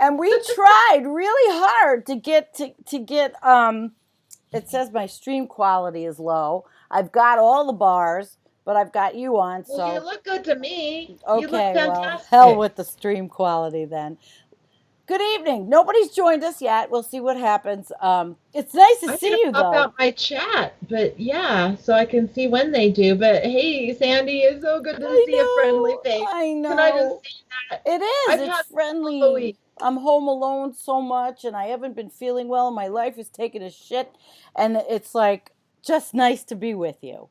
And we tried really hard to get it says my stream quality is low. I've got all the bars, but I've got you on, Well, you so look good to me. You look okay, well, hell fantastic. with the stream quality then. Good evening. Nobody's joined us yet. We'll see what happens. It's nice to I need see to you pop though. out my chat, but yeah, so I can see when they do. But hey, Sandy, it's so good to see a friendly face. I Can I just know. say that? It is. I've It's had a friendly. week. I'm home alone so much and I haven't been feeling well. My life is taking a shit and it's like just nice to be with you.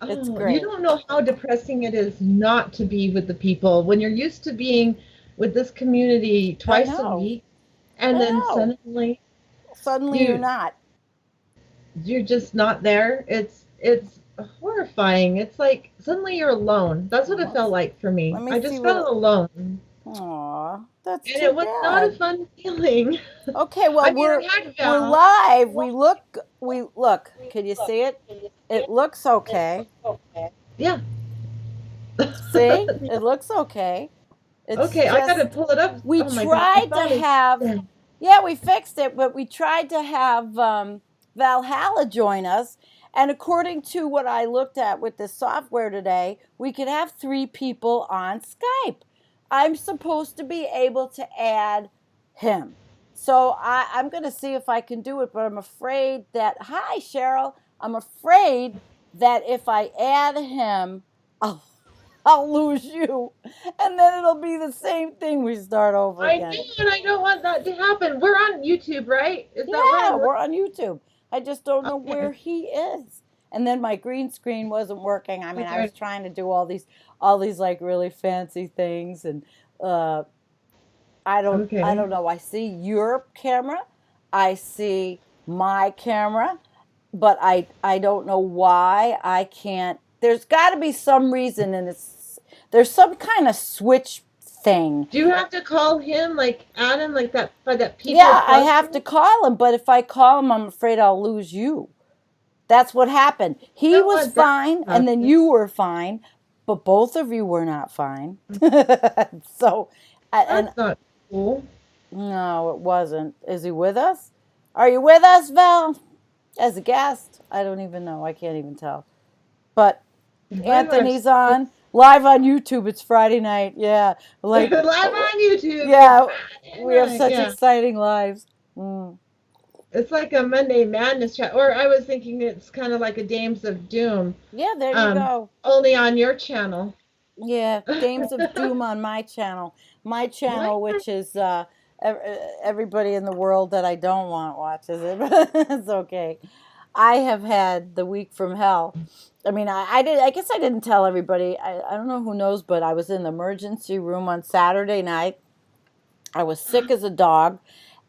It's Oh, you great. don't know how depressing it is not to be with the people when you're used to being with this community I twice a know. week, and I then know. suddenly Suddenly you're you not. you're just not there. It's horrifying. It's like suddenly you're alone. That's what it felt like for Let me. me I see just what felt it. alone, and Aw, that's too it was not a bad. fun feeling. Okay, well I mean, we're I had we're Val. live. We look. Can you see it? It looks okay. Yeah. See? It looks okay. It's Okay, I gotta just pull it up. we Oh my God, my tried to phone is have dead. yeah, we fixed it, but we tried to have Valhalla join us. And according to what I looked at with this software today, we could have three people on Skype. I'm supposed to be able to add him. So I'm going to see if I can do it, but I'm afraid that, hi, Cheryl, I'm afraid that if I add him, I'll, I'll lose you. And then it'll be the same thing. We start over I know, again. and I don't want that to happen. We're on YouTube, right? Is that where Yeah, we're? we're on YouTube. I just don't know Okay. where he is. And then my green screen wasn't working. I Oh, mean, I there. was trying to do all these like really fancy things and uh I Okay. don't know. I see your camera. I see my camera, but I don't know why I can't. There's got to be some reason and there's some kind of switch thing. Do you have to call him, like Adam, like that by that People Yeah, I Plus have to thing? call him, but if I call him, I'm afraid I'll lose you. That's what happened. You He don't was want that fine, to and then happen. you were fine, but both of you were not fine. So, and That's not cool. no, it wasn't. Is he with us? Are you with us, Val? As a guest? I don't even know. I can't even tell. But Why do I have Anthony's so on live on YouTube. It's Friday night. Yeah, like, live on YouTube? It's yeah, Friday we have night. such Yeah. exciting lives. Mm. It's like a Monday Madness chat, or I was thinking it's kind of like a Dames of Doom, Yeah, there you um, go. only on your channel. Yeah, Dames of Doom on my channel. My Why? channel, which is everybody in the world that I don't want watches it, but it's okay. I have had the week from hell. I mean, I did. I guess I didn't tell everybody. I don't know who knows, but I was in the emergency room on Saturday night. I was sick as a dog,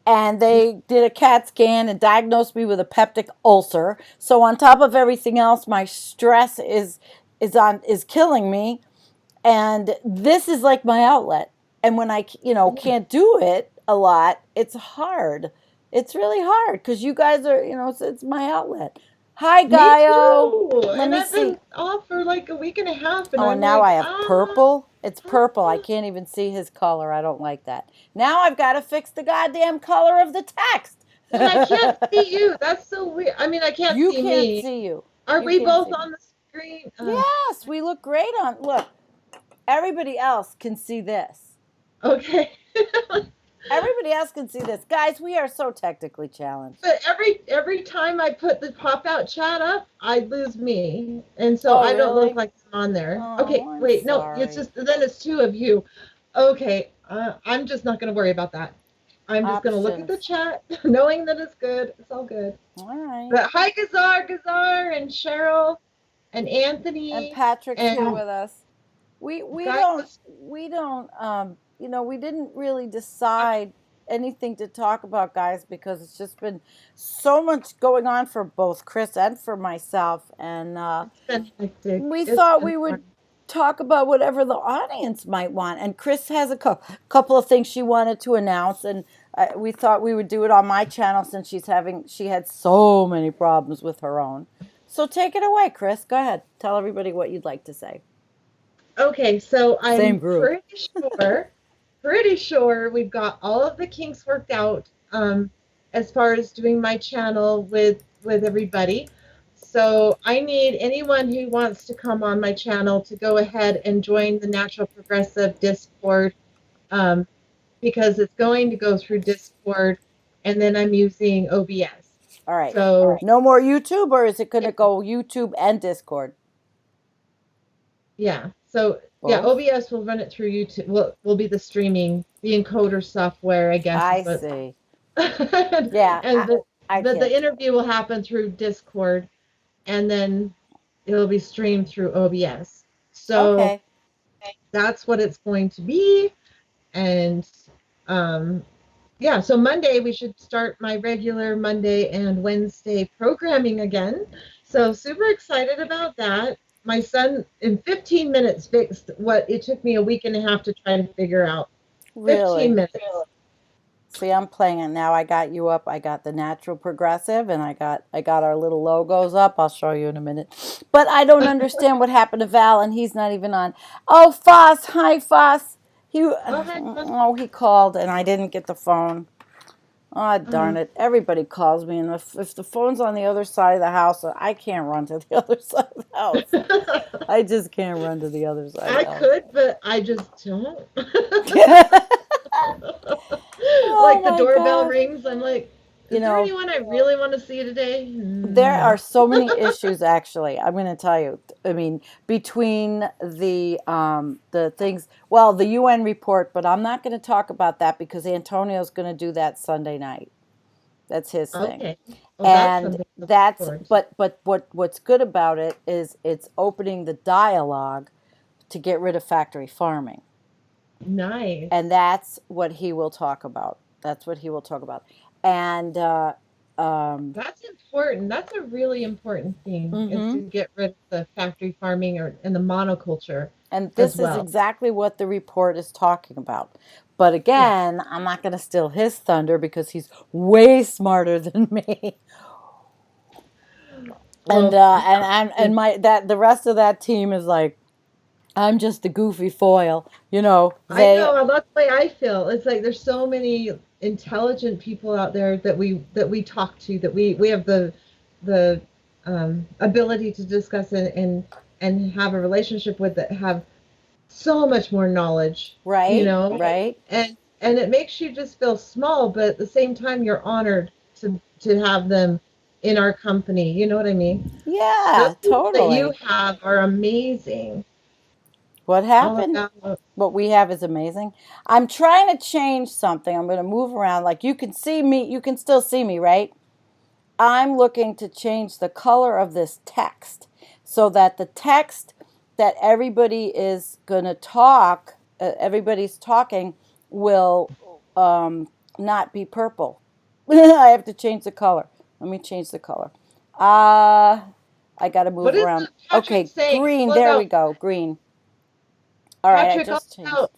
and they did a CAT scan and diagnosed me with a peptic ulcer. So on top of everything else, my stress is killing me, and this is like my outlet. And when I can't do it a lot, it's hard. It's really hard because you guys are, it's my outlet. Hi, Me Gaio. too. Let And me I've been see. off for like a week and a half, and Oh, and I'm now like, I have ah, purple. It's purple. I purple. can't even see his color. I don't like that. Now I've got to fix the goddamn color of the text. And I can't see you. That's so weird. I mean, I can't You see can't me. see you. Are You we can't both see me. on the screen? Yes, we look great on. Look, everybody else can see this. Okay. Everybody else can see this. Guys, we are so technically challenged. But every time I put the pop out chat up, I lose me, and so Oh, I don't look really? like I'm on there. Oh, Okay, I'm wait, no, it's sorry. just then it's two of you. Okay, I'm just not gonna worry about that. I'm just gonna look at the Options. chat, knowing that it's good. It's all good. All right. But hi, Gazar, and Cheryl, and And Anthony, Patrick's here and with us. We guys. don't we didn't really decide anything to talk about, guys, because it's just been so much going on for both Chris and for myself, and It's been hectic. we It's thought been we would fun. talk about whatever the audience might want. And Chris has a couple of things she wanted to announce, and we thought we would do it on my channel since she had so many problems with her own. So take it away, Chris. Go ahead. Tell everybody what you'd like to say. Okay, so Same I'm group. pretty sure. pretty sure we've got all of the kinks worked out as far as doing my channel with everybody. So I need anyone who wants to come on my channel to go ahead and join the Natural Progressive Discord, um, because it's going to go through Discord, and then I'm using OBS. All right. So No more YouTube, or is it going to go YouTube and Discord? yeah, so yeah, Both? OBS will run it through YouTube. Will be the streaming, the encoder software, I guess I is what. see. and Yeah, I the can't. interview will happen through Discord, and then it'll be streamed through OBS. So Okay. that's what it's going to be. And um, yeah, so Monday we should start my regular Monday and Wednesday programming again. So super excited about that. My son in 15 minutes fixed what it took me a week and a half to try to figure out. 15 Really? minutes. See, I'm playing it now. I got you up. I got the Natural Progressive, and I got our little logos up. I'll show you in a minute. But I don't understand what happened to Val, and he's not even on. Oh, Foss, hi Foss. He Oh, hi. oh, he called, and I didn't get the phone. Oh, darn it. Everybody calls me, and if the phone's on the other side of the house, I can't run to the other side of the house. I just can't run to the other side of I the house. could, but I just don't. Oh Like the my doorbell gosh. rings, I'm like, You is there know, anyone I really want to see today? there are No. so many issues, actually. I'm going to tell you. I mean, between the things, well, the UN report, but I'm not going to talk about that because Antonio's going to do that Sunday night. That's his thing. Okay. Well, that's And something to look that's forward to. but what's good about it is it's opening the dialogue to get rid of factory farming. And Nice. that's what he will talk about. That's what he will talk about. And um That's important. That's a really important thing, is to mhm. get rid of the factory farming or and the monoculture And as this is well. exactly what the report is talking about. But Yeah. again, I'm not going to steal his thunder because he's way smarter than me. And Well, and my that the rest of that team is like, I'm just the goofy foil. I They know, and that's the way I feel. It's like there's so many intelligent people out there that we talk to, that we have the ability to discuss and have a relationship with, that have so much more knowledge, right, right. and it makes you just feel small, but at the same time you're honored to have them in our company. You know what I mean? Those Yeah, people that you totally. have are amazing. What All happened? about What we have is amazing. I'm trying to change something. I'm going to move around. Like you can see me, you can still see me, right? I'm looking to change the color of this text so that the text that everybody is going to talk, everybody's talking, will not be purple. I have to change the color. Let me change the color. Uh, I got to what move is around. Patrick Okay, saying? green. All There we about go. Green. All right, I Patrick, just changed.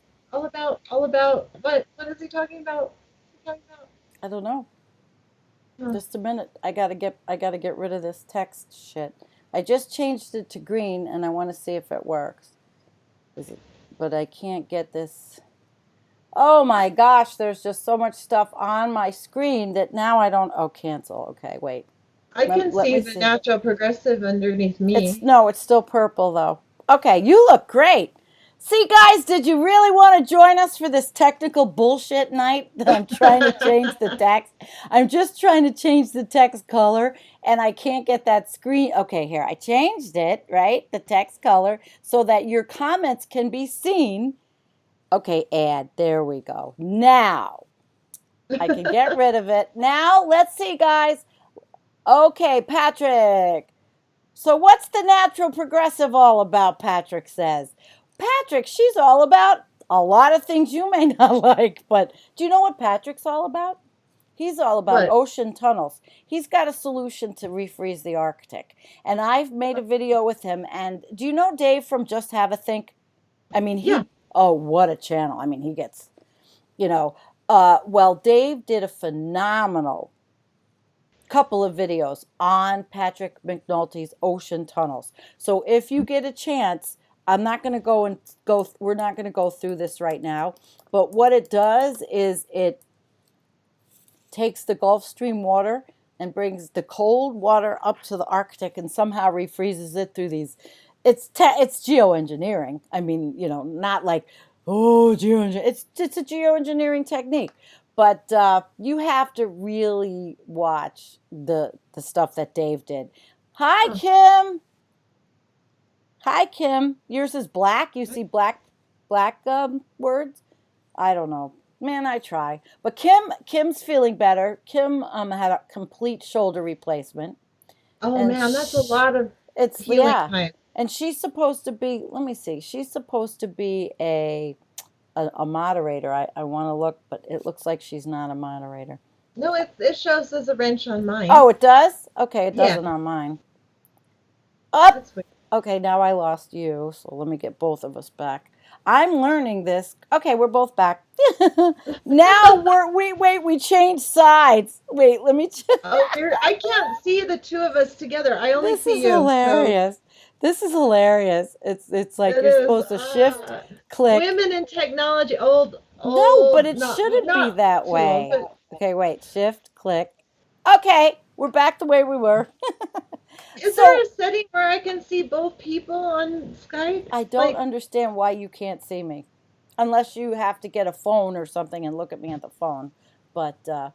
all about what is he talking about? What's he talking about? I don't know. Huh. Just a minute. I gotta get rid of this text shit. I just changed it to green and I want to see if it works. Is it but I can't get this. Oh my gosh, there's just so much stuff on my screen that now I don't cancel. Okay, wait. I Let, can let see me the see. natural progressive underneath It's me. no, it's still purple though. Okay, you look great. See, guys, did you really want to join us for this technical bullshit night that I'm trying to change the text? I'm just trying to change the text color and I can't get that screen. Okay, here, I changed it, right? The text color so that your comments can be seen. Okay, add. There we go. Now I can get rid of it. Now, let's see, guys. Okay, Patrick. So, what's the natural progressive all about? Patrick says. Patrick, she's all about a lot of things you may not like, but do you know what Patrick's all about? He's all about What? ocean tunnels. He's got a solution to refreeze the Arctic. And I've made a video with him. And do you know Dave from Just Have a Think? I mean, Yeah. oh, what a channel. I mean, he gets, you know, well, Dave did a phenomenal couple of videos on Patrick McNulty's ocean tunnels. So if you get a chance, I'm not going to we're not going to go through this right now. But what it does is it takes the Gulf Stream water and brings the cold water up to the Arctic and somehow refreezes it through these. It's geoengineering. I mean, not like, oh, geoengineering. It's a geoengineering technique. But you have to really watch the stuff that Dave did. Hi, Huh. Kim. Hi, Kim. Yours is black. You see black words. I don't know. Man, I try. But Kim's feeling better. Kim had a complete shoulder replacement, Oh and man, that's a lot of it's healing yeah. time. And she's supposed to be. Let me see. She's supposed to be a moderator. I want to look, but it looks like she's not a moderator. No, it shows as a wrench on mine. Oh, it does. Okay, it Yeah, doesn't on mine. Up. that's weird. Okay, now I lost you. So let me get both of us back. I'm learning this. Okay, we're both back. Now we changed sides. Wait, let me Oh, I can't see the two of us together. I only This is see you. So hilarious. This is hilarious. It's like it you're is. supposed to shift, click. Women in technology, No, but it not shouldn't be not that too old, way. but Okay, wait, shift, click. Okay, we're back the way we were. is there So a setting where I can see both people on Skype? I don't Like, understand why you can't see me. Unless you have to get a phone or something and look at me at the phone. But well,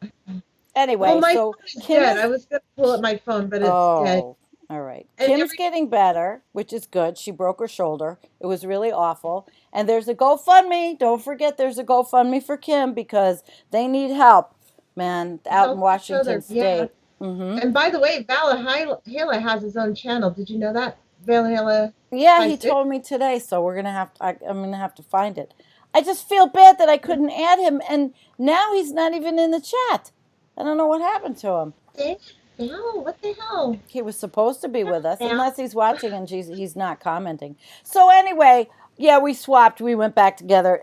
anyway, my so phone is Kim dead. is I was gonna pull up my phone, but it's dead. Oh, all right. And Kim's every getting better, which is good. She broke her shoulder. It was really awful. And there's a GoFundMe. Don't forget there's a GoFundMe for Kim because they need help, man, out in help each Washington other, yeah. State. Mm-hmm. And by the way, Valhalla has his own channel. Did you know that? Valhalla Yeah, Five he Six. told me today, so we're gonna have to. I'm gonna have to find it. I just feel bad that I couldn't add him, and now he's not even in the chat. I don't know what happened to him. Dang, Val, what the hell? He was supposed to be with us, Val. unless he's watching and he's not commenting. So anyway, yeah, we swapped. We went back together.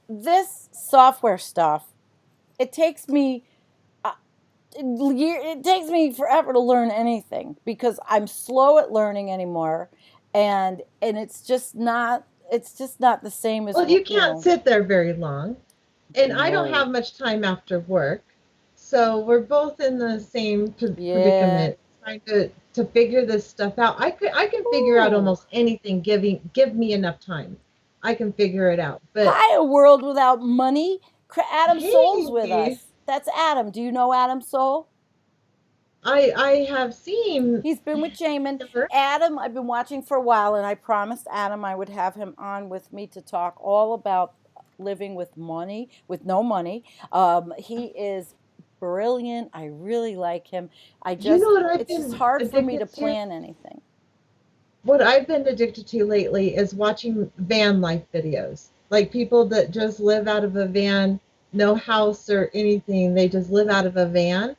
This software stuff. It takes me it takes me forever to learn anything because I'm slow at learning anymore, and it's just not the same as Well, you can't sit there very long, and I don't no. have much time after work, so we're both in the same Yeah. predicament, trying to figure this stuff out. I can figure out Ooh. almost anything. Give me enough time, I can figure it out. But Hi, a world without money. Adam Soul's with hey, us. That's Adam. Do you know Adam Soul? I have seen He's been with Jamin. never. Adam, I've been watching for a while, and I promised Adam I would have him on with me to talk all about living with money, with no money. He is brilliant. I really like him. You know what I've It's just been hard for me to addicted to? plan anything. What I've been addicted to lately is watching van life videos. Like people that just live out of a van, no house or anything. They just live out of a van.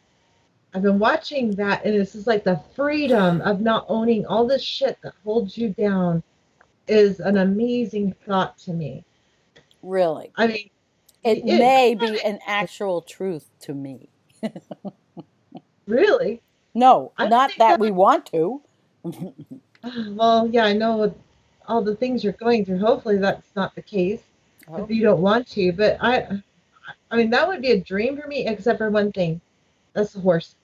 I've been watching that, and it's just like the freedom of not owning all this shit that holds you down is an amazing thought to me. Really. I mean, It it may be an actual truth to me. really. No, I don't not think that that. we want to. Well, yeah, I know with all the things you're going through. Hopefully, that's not the case if Oh, you don't want to. But I mean, that would be a dream for me, except for one thing. That's the horses.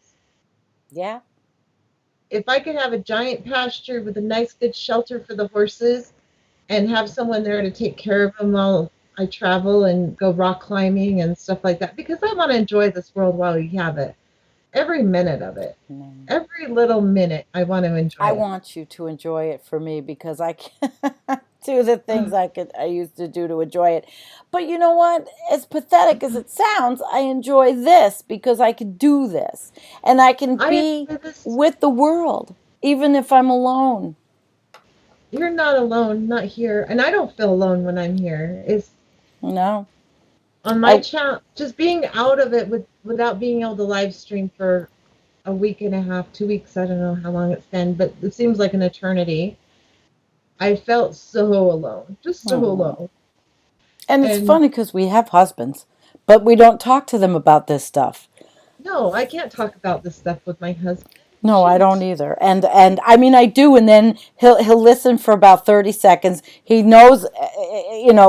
yeah. If I could have a giant pasture with a nice, good shelter for the horses and have someone there to take care of them while I travel and go rock climbing and stuff like that, because I want to enjoy this world while we have it. Every minute of it. No. Every little minute, I want to enjoy I it. want you to enjoy it for me because I can't do the things I used to do to enjoy it. But you know what? As pathetic as it sounds, I enjoy this because I can do this and I can I be enjoy this. with the world even if I'm alone. You're not alone, not here. And I don't feel alone when I'm here. It's No. on my I channel, just being out of it without being able to live stream for a week and a half, 2 weeks. I don't know how long it's been, but it seems like an eternity. I felt so alone, just so oh. alone. And it's And funny cuz we have husbands, but we don't talk to them about this stuff. no, I can't talk about this stuff with my husband. No, I don't Shoot. either. And I mean I do, and then he'll listen for about 30 seconds. He knows,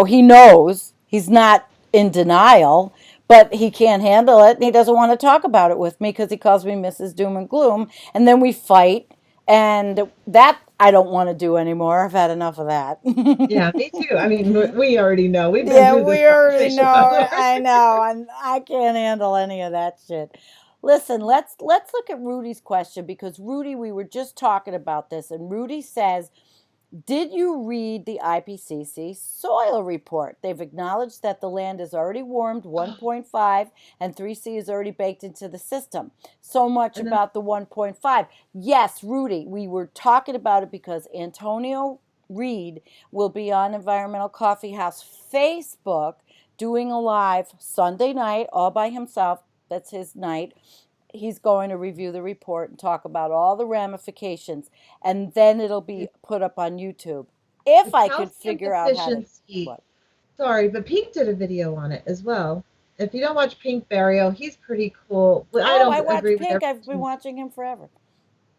he knows. He's not in denial, but he can't handle it and he doesn't want to talk about it with me because he calls me Mrs. Doom and Gloom, and then we fight, and that I don't want to do anymore. I've had enough of that. Yeah, me too. I mean, we already know. We've been Yeah, through this we already conversation know. before. I know, and I can't handle any of that shit. Listen, let's look at Rudy's question, because Rudy, we were just talking about this, and Rudy says, "Did you read the IPCC soil report? They've acknowledged that the land is already warmed Oh, 1.5 and 3C is already baked into the system. So much and then about the 1.5." Yes, Rudy, we were talking about it because Antonio Reed will be on Environmental Coffee House Facebook doing a live Sunday night all by himself. That's his night. He's going to review the report and talk about all the ramifications, and then it'll be put up on YouTube. the If I could calcium figure out how to deficiency. what? Sorry, but Pink did a video on it as well. If you don't watch Pink Barrio, he's pretty cool. Well, I Oh, I don't agree watch with Pink. I've been everything. watching him forever.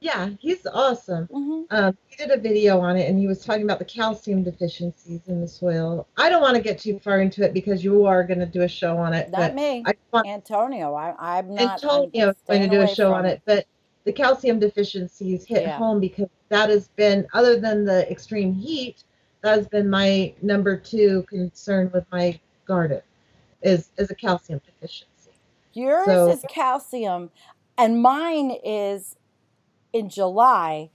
Yeah, he's awesome. Hmm. He did a video on it and he was talking about the calcium deficiencies in the soil. I don't want to get too far into it because you are going to do a show on it, Not but me, I want Antonio. I'm not. I'm Antonio is going to staying do a away show from on it. it. But the calcium deficiencies hit Yeah. home because that has been, other than the extreme heat, that has been my number two concern with my garden is a calcium deficiency. Yours So is calcium, and mine is in July.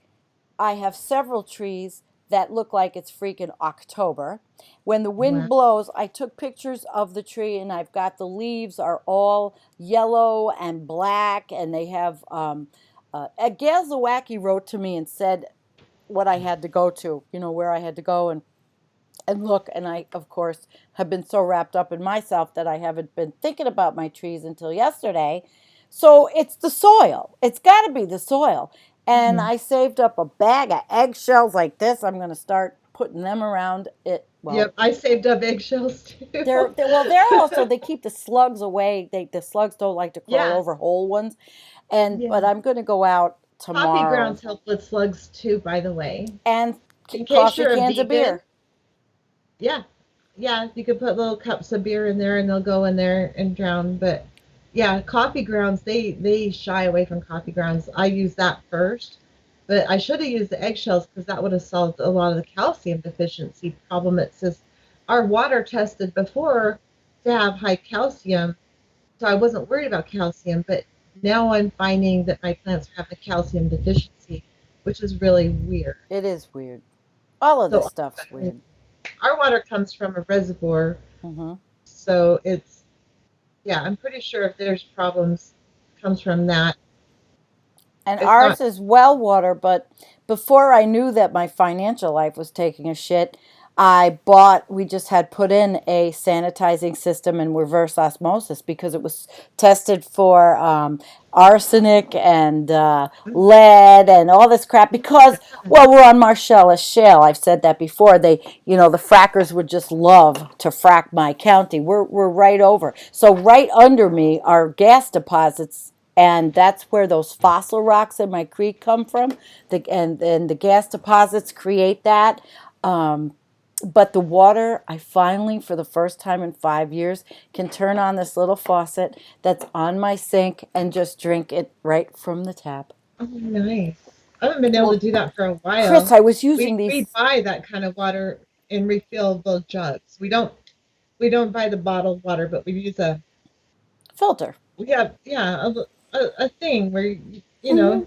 I have several trees that look like it's freaking October. When the wind wow. blows, I took pictures of the tree, and I've got the leaves are all yellow and black, and they have. Gail Zawacki wrote to me and said what I had to go to, where I had to go and look. And I, of course, have been so wrapped up in myself that I haven't been thinking about my trees until yesterday. So it's the soil. It's got to be the soil. And Mhm. I saved up a bag of eggshells like this. I'm going to start putting them around it. Well, Yep, I saved up eggshells too. they're also, they keep the slugs away. The slugs don't like to crawl Yeah, over whole ones. But yeah. I'm going to go out Coffee tomorrow grounds help with slugs too, by the way. and In case coffee you're a cans of vegan, beer. yeah, yeah, you could put little cups of beer in there and they'll go in there and drown. But yeah, coffee grounds, they shy away from coffee grounds. I use that first, but I should have used the eggshells because that would have solved a lot of the calcium deficiency problem. It's just our water tested before to have high calcium, so I wasn't worried about calcium, but now I'm finding that my plants have a calcium deficiency, which is really weird. It is weird. All of this So stuff's weird. our water comes from a reservoir, Hmm. so it's, yeah, I'm pretty sure if there's problems comes from that. And It's not. ours is well water, but before I knew that my financial life was taking a shit, we just had put in a sanitizing system and reverse osmosis because it was tested for arsenic and lead and all this crap. Because, well, we're on Marcellus Shale. I've said that before. The frackers would just love to frack my county. We're right over. So right under me are gas deposits, and that's where those fossil rocks in my creek come from. And the gas deposits create that. But the water, I finally, for the first time in 5 years, can turn on this little faucet that's on my sink and just drink it right from the tap. Oh, nice. I haven't been able to Well, do that for a Chris, while. I was using We these buy that kind of water in refillable jugs. We don't buy the bottled water, but we use a filter. we have, yeah, a thing where Hmm.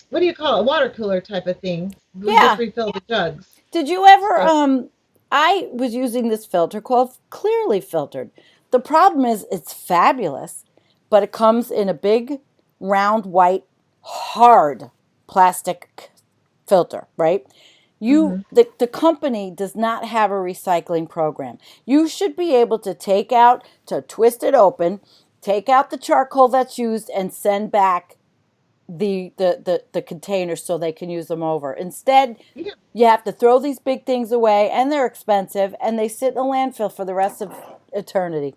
what do you call it? A water cooler type of thing. We just Yeah. refill the jugs. Did you ever? So I was using this filter called Clearly Filtered. The problem is it's fabulous, but it comes in a big, round, white, hard plastic filter, right? mhm. The company does not have a recycling program. You should be able to twist it open, take out the charcoal that's used, and send back the containers so they can use them over. Instead, Yeah. you have to throw these big things away, and they're expensive, and they sit in a landfill for the rest of eternity.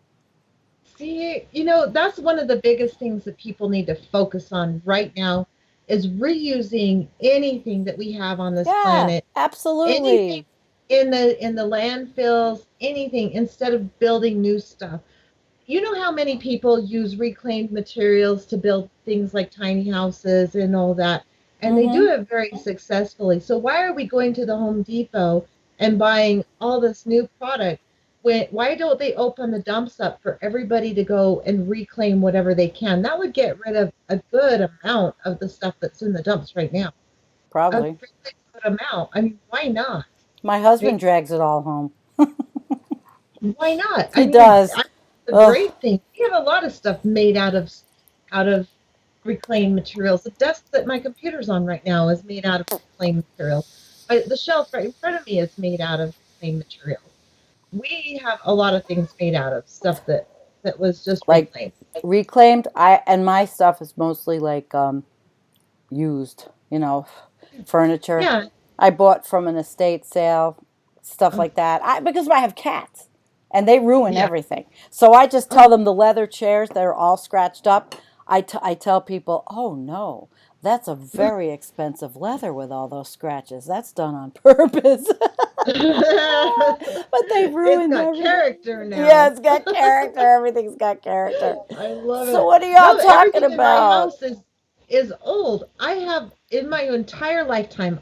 See, that's one of the biggest things that people need to focus on right now is reusing anything that we have on this Yeah, planet, anything absolutely. in the landfills, anything, instead of building new stuff. You know how many people use reclaimed materials to build things like tiny houses and all that, and they do Mm-hmm. it very successfully. So why are we going to the Home Depot and buying all this new product? Why don't they open the dumps up for everybody to go and reclaim whatever they can? That would get rid of a good amount of the stuff that's in the dumps right now. A Probably. really good amount. I mean, why not? My husband Make drags it all home. Why not? He I mean, does. a Ugh. great thing. We have a lot of stuff made out of reclaimed materials. The desk that my computer's on right now is made out of reclaimed materials. The shelf right in front of me is made out of reclaimed materials. We have a lot of things made out of stuff that was just Like reclaimed. reclaimed. I and my stuff is mostly like used. Furniture. Yeah. I bought from an estate sale, stuff Oh, like that. Because I have cats, and they ruin yeah. everything. So I just Oh, tell them the leather chairs that are all scratched up. I tell people, oh no, that's a very expensive leather with all those scratches. That's done on purpose. But they've it's ruined got everything. character Yeah, now. it's got character. Everything's got character. I love So it. what are y'all No, talking everything in my about? house is old. I have in my entire lifetime.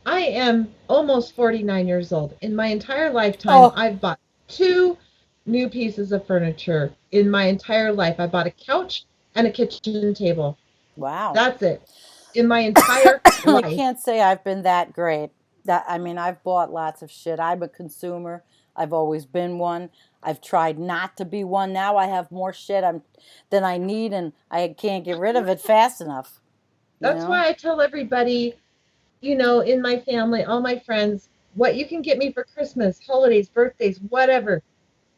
I am almost 49 years old. In my entire lifetime, Oh, I've bought two new pieces of furniture. In my entire life, I bought a couch and a kitchen table. wow. That's it. In my entire I life. can't say I've been that great. I've bought lots of shit. I'm a consumer. I've always been one. I've tried not to be one. Now I have more shit than I need, and I can't get rid of it fast enough. You That's know? why I tell everybody, in my family, all my friends, what you can get me for Christmas, holidays, birthdays, whatever,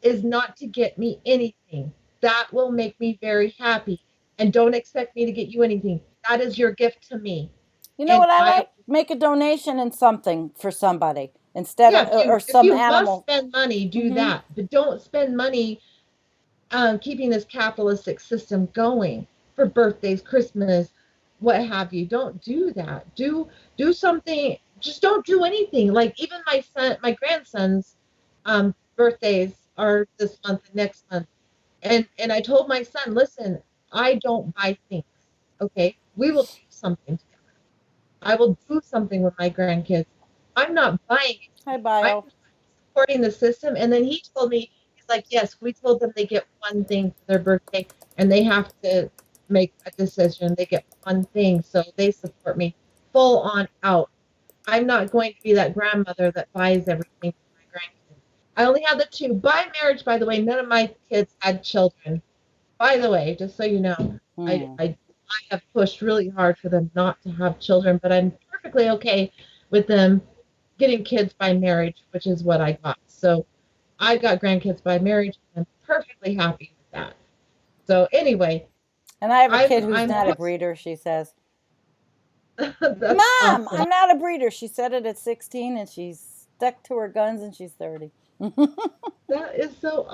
is not to get me anything. That will make me very happy. And don't expect me to get you anything. That is your gift to me. You know And what I like? Make a donation in something for somebody instead of yeah, if you or if some you must animal. spend money, do Mm-hmm. that. But don't spend money keeping this capitalistic system going for birthdays, Christmas, what have you. Don't do that. Do something. Just don't do anything. Like even my grandson's birthdays are this month and next month. And I told my son, listen, I don't buy things. Okay, we will do something together. I will do something with my grandkids. I'm not buying Hi, anything. I'm Bio. supporting the system. And then he told me, he's like, yes, we told them they get one thing for their birthday and they have to make a decision. They get one thing. So they support me full on out. I'm not going to be that grandmother that buys everything for my grandkids. I only had the two. By marriage, by the way, none of my kids had children. By the way, just so you know, I, Hmm. I, I have pushed really hard for them not to have children, but I'm perfectly okay with them getting kids by marriage, which is what I got. So I got grandkids by marriage, and I'm perfectly happy with that. So anyway, And I have a I'm kid who's I'm not a breeder. She says, that's "Mom, awesome. I'm not a breeder." She said it at 16, and she's stuck to her guns, and she's 30. That is so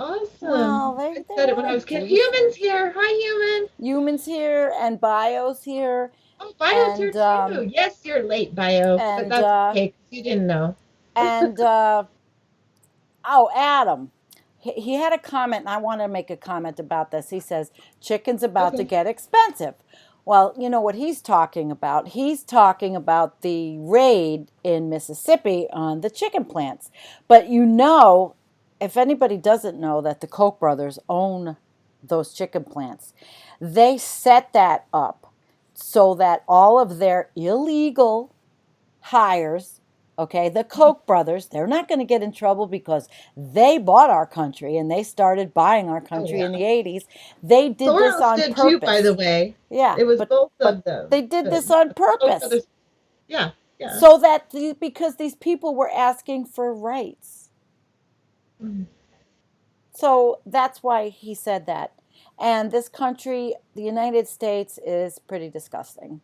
Well, awesome. they I they said it when I want was a to kid. do Humans stuff. here. Hi, human. Humans here and bios here, Oh, Bio's here and too. Yes, you're late, Bio, but and that's uh, okay because you didn't know. and oh, Adam. He had a comment, and I want to make a comment about this. He says chicken's about to Okay. get expensive. Well, you know what he's talking about? He's talking about the raid in Mississippi on the chicken plants. But if anybody doesn't know that the Koch brothers own those chicken plants, they set that up so that all of their illegal hires, okay, the Koch brothers, they're not going to get in trouble because they bought our country and they started buying our Oh country in yeah. the 80s. They did this Soros on did too, by the purpose. way. Yeah, It was but both but of them. they did this The on Koch purpose brothers. Yeah, yeah. so that because these people were asking for rights. Mhm. So that's why he said that. And this country, the United States, is pretty disgusting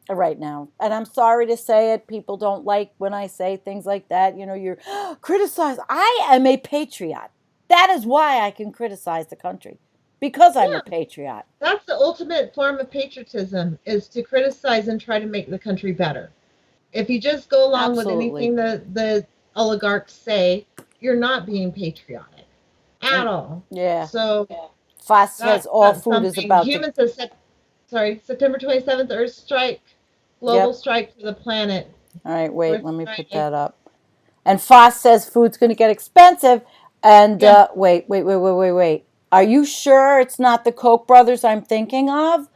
right now. And I'm sorry to say it. People don't like when I say things like that. You're criticized. I am a patriot. That is why I can criticize the country. because I'm a Yeah, patriot. that's the ultimate form of patriotism is to criticize and try to make the country better. If you just go along with Absolutely. anything that the oligarchs say, you're not being patriotic at And all. yeah, So Foss says that all that's food is something about to. humans have said. Sorry, September 27th, Earth strike, global Yep. strike for the planet. All right, wait, We're let me put trying. that up. And Foss says food's going to get expensive. And Yeah, wait. Are you sure it's not the Koch brothers I'm thinking of?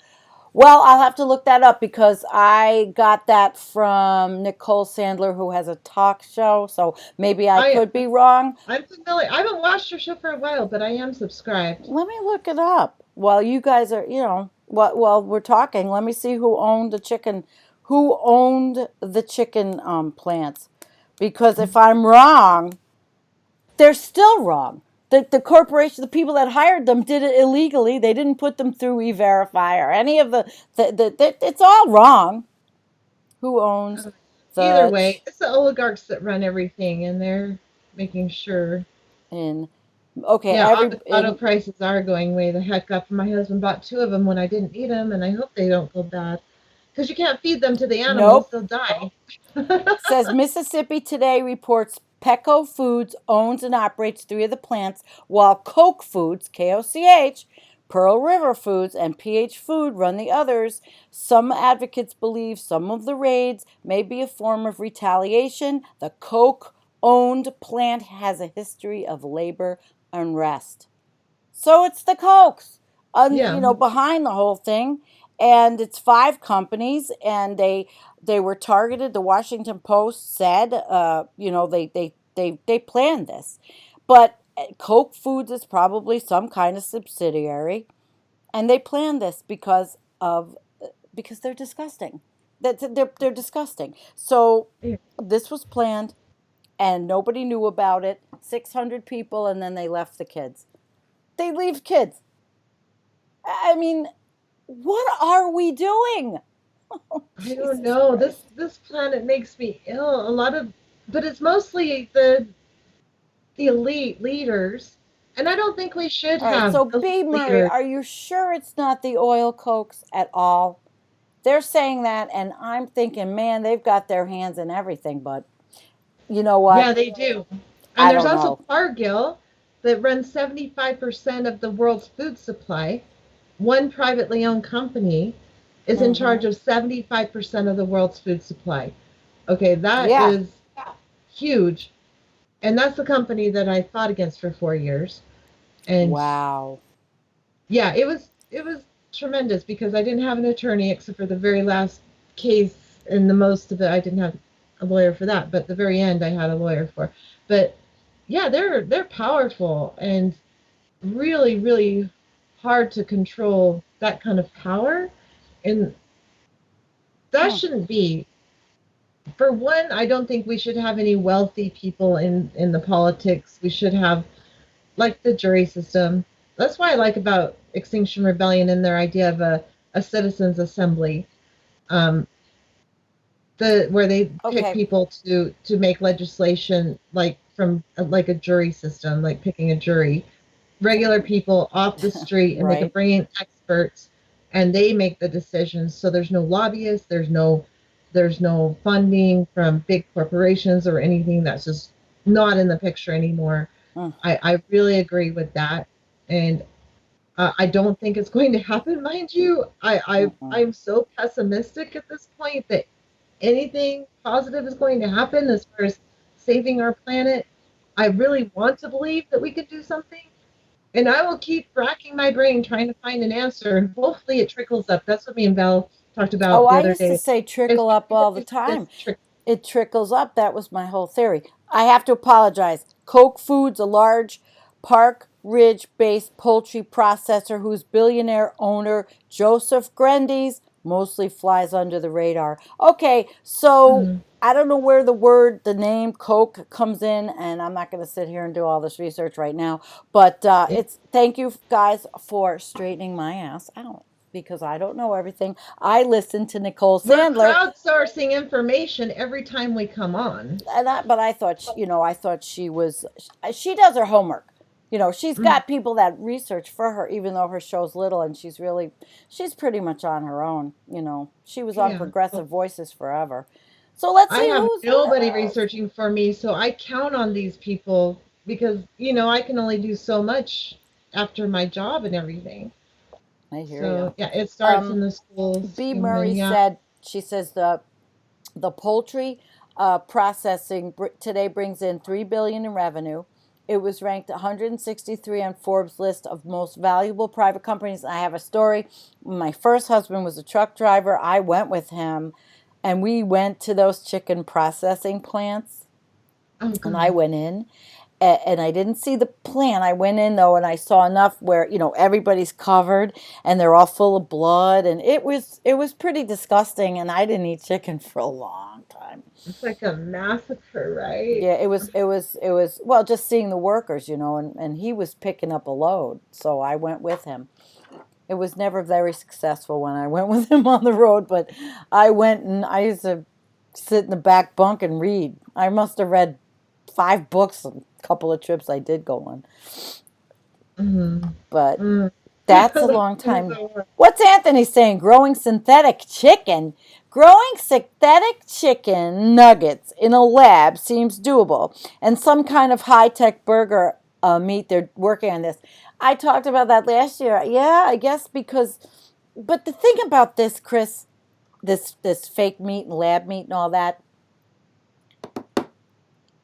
Well, I'll have to look that up because I got that from Nicole Sandler, who has a talk show. So maybe I I could be wrong. I'm familiar. I haven't watched your show for a while, but I am subscribed. Let me look it up while you guys are, while we're talking. Let me see who owned the chicken, plants. Because if I'm wrong, they're still wrong. The corporation, the people that hired them did it illegally. They didn't put them through E-Verify or any of it's all wrong. Who owns Either the way, it's the oligarchs that run everything, and they're making sure. in okay, Yeah, every auto in prices are going way the heck up. My husband bought two of them when I didn't need them, and I hope they don't go bad. Because you can't feed them to the animals, nope. they'll die. Says Mississippi Today reports Petco Foods owns and operates three of the plants, while Koch Foods, KOCH, Pearl River Foods, and PH Food run the others. Some advocates believe some of the raids may be a form of retaliation. The Koch owned plant has a history of labor unrest. So it's the Kochs, Yeah, behind the whole thing, and it's five companies, and they were targeted. The Washington Post said, they planned this, but Koch Foods is probably some kind of subsidiary, and they planned this because they're disgusting. They're disgusting. So yeah. this was planned, and nobody knew about it. 600 people, and then they left the kids. They leave kids. I mean, what are we doing? Oh, I don't Jesus know. This Christ. this planet makes me ill. A lot of, but it's mostly the elite leaders, and I don't think we should All right, have so elite B. Murray, leaders. are you sure it's not the oil cokes at all? They're saying that, and I'm thinking, man, they've got their hands in everything, but you know Yeah, what? they do. And I there's don't also know. Cargill that runs 75% of the world's food supply. One privately owned company is in Mm-hmm. charge of 75% of the world's food supply. Okay, that Yeah. is huge. And that's the company that I fought against for 4 years. And Wow. yeah, it was tremendous because I didn't have an attorney except for the very last case, and the most of it I didn't have a lawyer for that, but the very end I had a lawyer for. But yeah, they're powerful and really really hard to control that kind of power, and that Hmm. shouldn't be. For one, I don't think we should have any wealthy people in the politics. We should have like the jury system. That's why I like about Extinction Rebellion and their idea of a citizens assembly, um, where they pick Okay. people to make legislation like from like a jury system, like picking a jury, regular people off the street, and they can Right. bring in experts, and they make the decisions. So there's no lobbyists, there's no funding from big corporations or anything. That's just not in the picture anymore. Mm, I really agree with that, and I don't think it's going to happen. Mind you, mm-mm. I'm so pessimistic at this point that anything positive is going to happen as far as saving our planet. I really want to believe that we could do something, and I will keep racking my brain trying to find an answer, and hopefully it trickles up. That's what me and Val talked Oh, about the I other used to day. say Is trickle when up people all the do this time. trick. It trickles up. That was my whole theory. I have to apologize. Koch Foods, a large Park Ridge based poultry processor whose billionaire owner, Joseph Grendes, mostly flies under the radar. Okay, so Mm, I don't know where the name Coke comes in, and I'm not going to sit here and do all this research right now. But yeah. it's thank you guys for straightening my ass out because I don't know everything. I listen to Nicole We're Sandler, crowdsourcing information every time we come on. but I thought, I thought she was, she does her homework. You know, she's Mm, got people that research for her, even though her show's little, and she's pretty much on her own. You know, she was on yeah. Progressive Voices forever. So let's I see have who's what nobody else. researching for me, so I count on these people because, I can only do so much after my job and everything. I hear you. So, yeah, it starts in Um, the schools, B. and Murray yeah. said, she says the poultry processing today brings in 3 billion in revenue. It was ranked 163 on Forbes list of most valuable private companies. I have a story. My first husband was a truck driver. I went with him, and we went to those chicken processing plants, Oh and I God. went in, and I didn't see the plant. I went in though, and I saw enough where everybody's covered and they're all full of blood, and it was pretty disgusting. And I didn't eat chicken for a long time. It's like a massacre, right? Yeah, it was well, just seeing the workers, and he was picking up a load, so I went with him. It was never very successful when I went with him on the road, but I went and I used to sit in the back bunk and read. I must have read 5 books on a couple of trips I did go on. Mm, But mm. that's a That long is time. so hard. What's Anthony saying? Growing synthetic chicken. Growing synthetic chicken nuggets in a lab seems doable, and some kind of high tech burger meat. They're working on this. I talked about that last year. Yeah, I guess because, but the thing about this, Chris, this fake meat and lab meat and all that,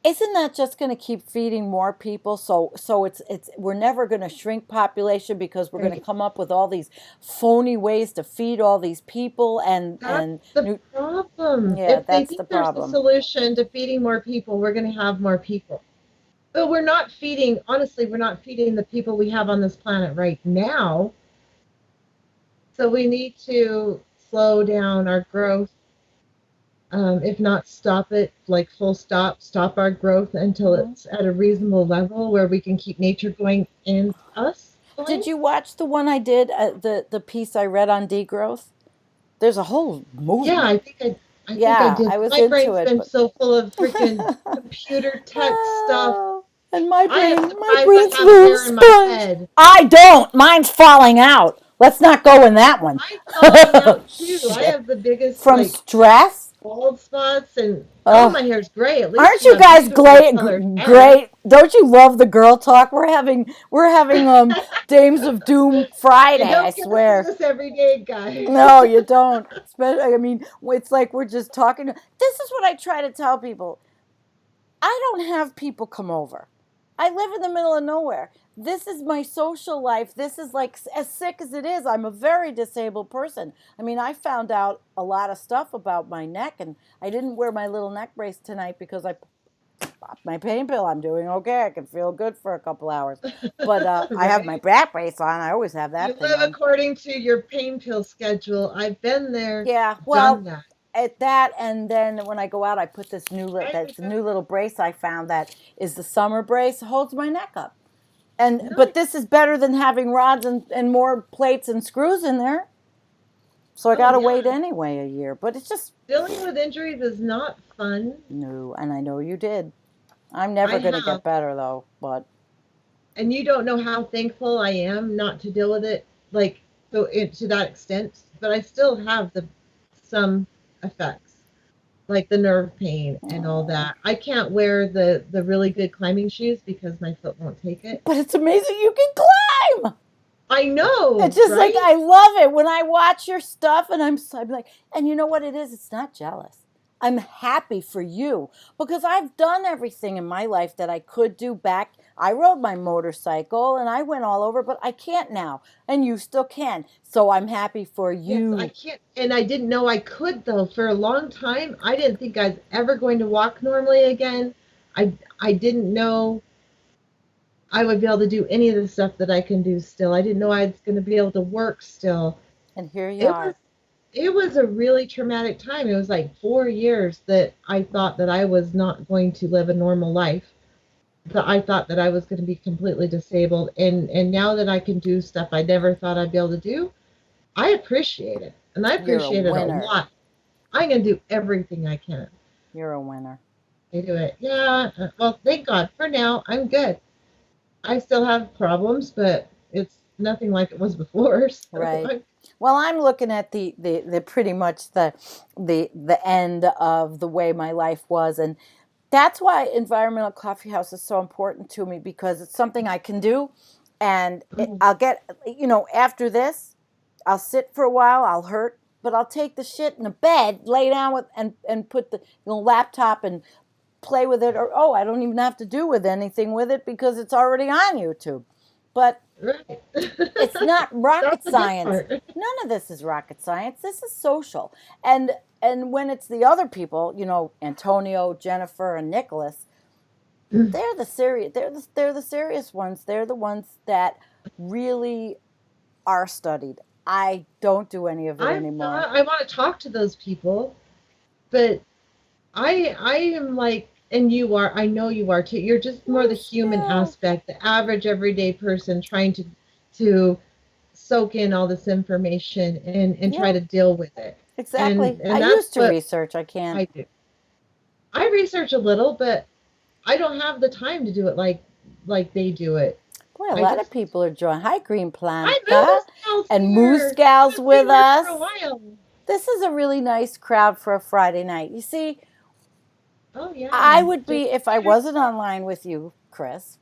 isn't that just going to keep feeding more people? So it's we're never going to shrink population because we're going to Right. come up with all these phony ways to feed all these people That's and the problem. yeah, If they that's think the there's the problem. solution to feeding more people, we're going to have more people. But we're not feeding, honestly, we're not feeding the people we have on this planet right now. So we need to slow down our growth. If not stop it, like full stop our growth until Hmm. it's at a reasonable level where we can keep nature going and us Did going. you watch the one I did? The piece I read on degrowth. There's a whole Yeah, movement. I think I Yeah, did. I was My into brain's it, been but so full of freaking computer tech stuff. oh, and my I am brain, my surprised I brain's have full of hair in my sponge. head. I don't. Mine's falling out. Let's not go in that one. Mine's falling out too. I Shit. have the biggest From like stress. bald spots, and all Oh, my hair is gray. At least aren't you you have guys beautifully great? colored hair. Great. Don't you love the girl talk? We're having Dames of Doom You Friday. I don't get to see swear. this every day, guys. No, you don't. Especially, I mean, it's like we're just talking. This is what I try to tell people. I don't have people come over. I live in the middle of nowhere. This is my social life. This is like as sick as it is. I'm a very disabled person. I mean, I found out a lot of stuff about my neck, and I didn't wear my little neck brace tonight because I popped my pain pill. I'm doing okay. I can feel good for a couple hours. But I have my Right? back brace on. I always have You that thing live on. according to your pain pill schedule. I've been there, Yeah, done well, that. at that, and then when I go out, I put this I that's a new little brace I found that is the summer brace. It holds my neck up, but Nice. this is better than having rods and more plates and screws in there. So I Oh gotta yeah. wait anyway a year. But it's just Dealing with injuries is not fun. no, and I know you did. I'm never I gonna have, get better though. But and you don't know how thankful I am not to deal with it like to that extent. But I still have the some effects, like the nerve pain and all oh, that. I can't wear the really good climbing shoes because my foot won't take it. but it's amazing you can climb. I It's know, just like right? I love it when I watch your stuff, and I'm like, and you know what it is? It's not jealous. I'm happy for you because I've done everything in my life that I could do back. I rode my motorcycle and I went all over, but I can't now, and you still can. So I'm happy for Yes, I you. can't, and I didn't know I could though. For a long time, I didn't think I was ever going to walk normally again. I didn't know I would be able to do any of the stuff that I can do still. I didn't know I was going to be able to work still. And here you It was are. it was a really traumatic time. It was like 4 years that I thought that I was not going to live a normal life. That I thought that I was going to be completely disabled, and now that I can do stuff I never thought I'd be able to do, I appreciate it, and I You're a appreciate it a winner. lot. I'm going to do everything I can You're a winner. to do it. Yeah. Well, thank God. For now, I'm good. I still have problems, but it's nothing like it was before. So Right. Well, I'm looking at the pretty much the end of the way my life was, and that's why Environmental Coffee House is so important to me because it's something I can do, and Mhm. I'll get after this, I'll sit for a while, I'll hurt, but I'll take the shit in the bed, lay down with and put the laptop and play with it, or oh, I don't even have to do with anything with it because it's already on YouTube. But Right. it's not rocket That's the good science. part. None of this is rocket science. This is social. And when it's the other people, Antonio, Jennifer, and Nicholas, they're the serious. They're the serious ones. They're the ones that really are studied. I don't do any of it I'm anymore. not. I want to talk to those people, but I am like, and you are. I know you are too. You're just more the Well, human yeah, aspect, the average everyday person trying to soak in all this information and try yeah, to deal with it. exactly. I And that's used to what research. I can't. I do. I research a little, but I don't have the time to do it like they do it. Boy, a I lot of just people are joining. Hi, Green I know Planta this gal's and Moose here. Gals Haven't seen with her for a us. while. This is a really nice crowd for a Friday night. You see, Oh I yeah. would Just be, if I wasn't online with you, Chris,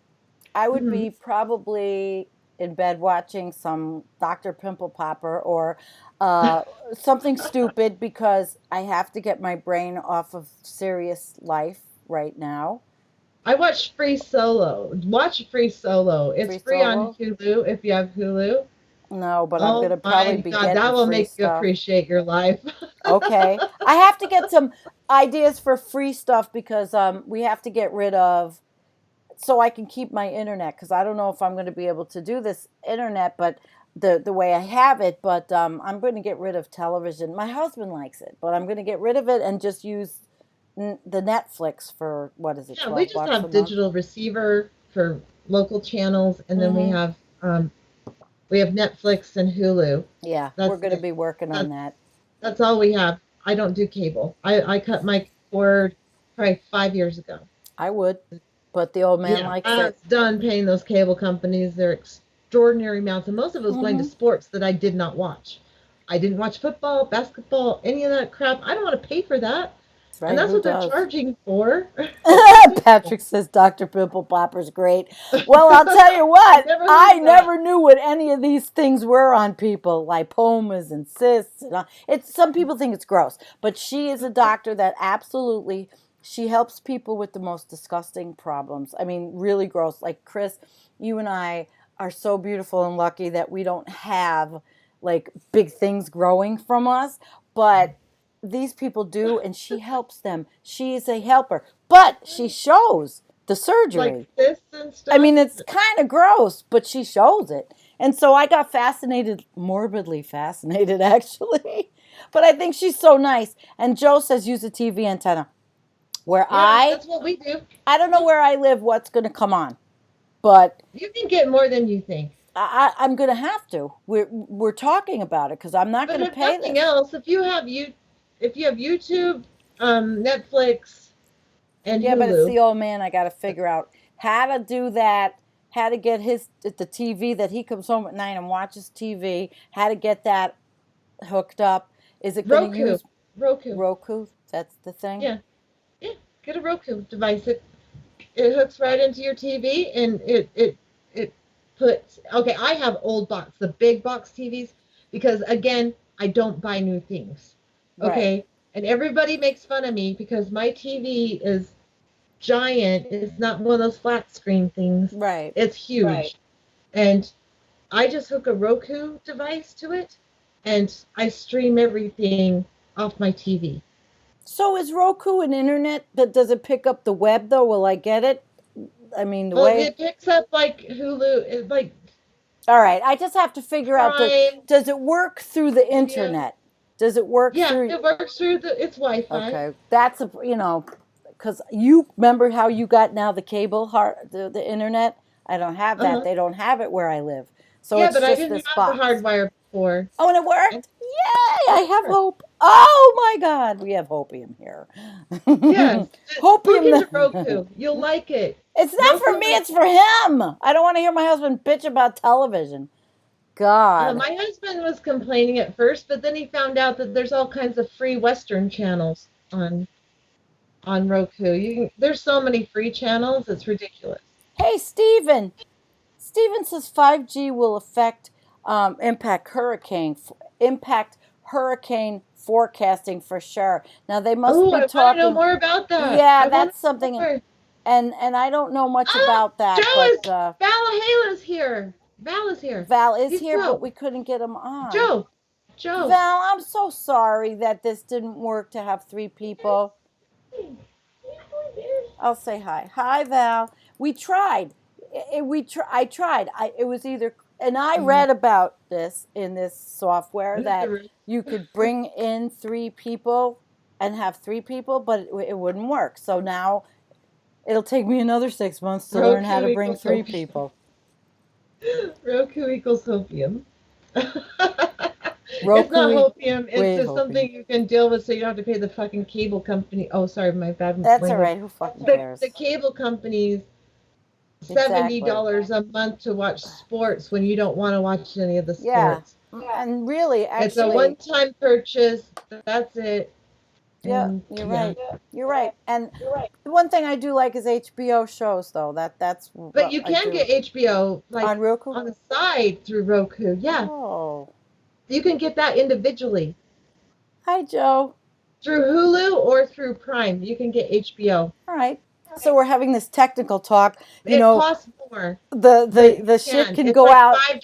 I would mhm. be probably in bed watching some Dr. Pimple Popper or uh, something stupid because I have to get my brain off of serious life right now. I watched Free Solo. Watch Free Solo. It's Free free on solo? Hulu if you have Hulu. No, but I'm going Oh to probably my be God, getting that will free make you stuff. appreciate your life. Okay. I have to get some ideas for free stuff because we have to get rid of so I can keep my internet because I don't know if I'm going to be able to do this internet, but the way I have it. But I'm going to get rid of television. My husband likes it, but I'm going to get rid of it and just use the Netflix for what is it, Yeah, we 12 just bucks a have month? digital receiver for local channels, and then Mm-hmm. um, we have Netflix and Hulu. Yeah, we're That's going to it. be working on That's that. that's all we have. I don't do cable. I cut my cord probably 5 years ago. I would, but the old man Yeah, likes I it. was done paying those cable companies. They're extraordinary amounts, and most of it was going to Mm-hmm. sports that I did not watch. I didn't watch football, basketball, any of that crap. I don't want to pay for that. That's And right. that's Who what they're does? charging for. Patrick says Dr. Pimple Popper's great. Well, I'll tell you I've what, never heard I of that. never knew what any of these things were on people, lipomas and cysts. And all. It's some people think it's gross, but she is a doctor that absolutely she helps people with the most disgusting problems. I mean, really gross. Like Chris, you and I are so beautiful and lucky that we don't have like big things growing from us, but these people do, and she helps them. She is a helper, but she shows the Like surgery. cysts and I stuff. mean, it's kind of gross, but she shows it. And so I got fascinated, morbidly fascinated, actually. But I think she's so nice. And Joe says use a TV antenna. Where Yeah, I, that's what we do. I don't know Mhm. where I live, what's going to come on, but You can get more than you think. I'm going to have to. We're talking about it because I'm not But going to if pay nothing this. else, if you have YouTube, Netflix, and Yeah, but it's Hulu, the old man. I got to figure out how to do that, how to get his the TV that he comes home at night and watches TV, how to get that hooked up. Is it going to Roku, use Roku. Roku? That's the thing. Yeah, yeah. Get a Roku device. It hooks right into your TV, and it puts. Okay, I have old box, the big box TVs, because again, I don't buy new things. Right. Okay, and everybody makes fun of me because my TV is giant. It's not one of those flat screen things. Right. It's huge. Right. And I just hook a Roku device to it, and I stream everything off my TV. So is Roku an internet? But does it pick up the web though? Will I get it? I mean, the Well, way. it picks up like Hulu, like All right. I just have to figure out the. Prime, Does it work through the Vimeo. internet? Does it work Yeah, through? it works through it's Wi-Fi. Okay, that's a because you remember how you got now the cable the internet. I don't have that. Uh-huh. They don't have it where I live, so Yeah, it's but I just didn't this have the box. hardwire before. Oh, and it And worked! Yay! I yeah, it have worked. hope. Oh my God, we have hopium here. Yes, look into Hopium. Roku. You'll like it. It's not for Roku me, is. it's for him. I don't want to hear my husband bitch about television. God. My husband was complaining at first, but then he found out that there's all kinds of free Western channels on Roku. There's so many free channels, it's ridiculous. Hey, Steven. Steven says 5G will impact hurricane forecasting for sure. Now they must Oh, be I want to know talking. more about that. Yeah, I want that's to know something, more. and I don't know much Ah, about that, Joe but is Valahala's here. Val is here. Val is He's here, but Joe. we couldn't get him on. Joe. Joe. Val, I'm so sorry that this didn't work to have three people. I'll say hi. Hi, Val. We tried. I tried. It was either, and I read about this in this software that you could bring in three people and have three people, but it wouldn't work. So now it'll take me another 6 months to learn how Roku to bring equals three hopium. people. Roku equals hopium. It's Roku not hopium. It's way just hopium. something you can deal with, so you don't have to pay the fucking cable company. Oh, sorry, my bad That's all language. right. Who fucking The cares? cable companies Exactly. $70 a month to watch sports when you don't want to watch any of the Yeah. sports. And really, It's a actually, one-time purchase. That's it. yeah, And you're yeah. right. You're right. And the one thing I do like is HBO shows, though. That's But what you I can do. get HBO like On Roku. on the side through Roku. Yeah, Oh, you can get that individually hi, Joe. through Hulu or through Prime. You can get HBO. All right. So we're having this technical talk. You It know, costs more, the but you the shit can. can It's go like out. $5,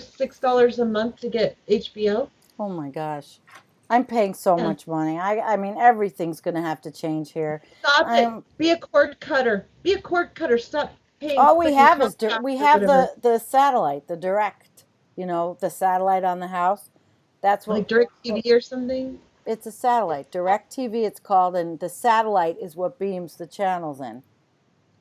$6 a month to get HBO. Oh my gosh, I'm paying so Yeah. much money. I mean, everything's gonna have to change here. Stop it. I'm. Be a cord cutter. Be a cord cutter. Stop paying All we freaking have is Comcast we or have whatever. the satellite, the direct. You know, the satellite on the house. That's what Like DirecTV or something. it's a satellite. Direct TV it's called, and the satellite is what beams the channels in.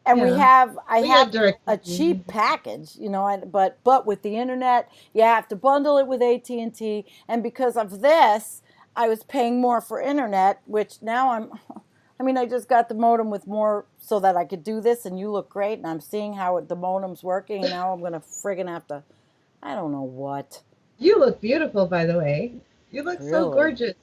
And Yeah. I We have have a cheap DirecTV. package, you know, but with the internet, you have to bundle it with AT&T, and because of this, I was paying more for internet, which now I mean, I just got the modem with more so that I could do this, and you look great, and I'm seeing how the modem's working, and now I'm going to friggin' have to, I don't know what. You look beautiful, by the way. You look so Really? gorgeous.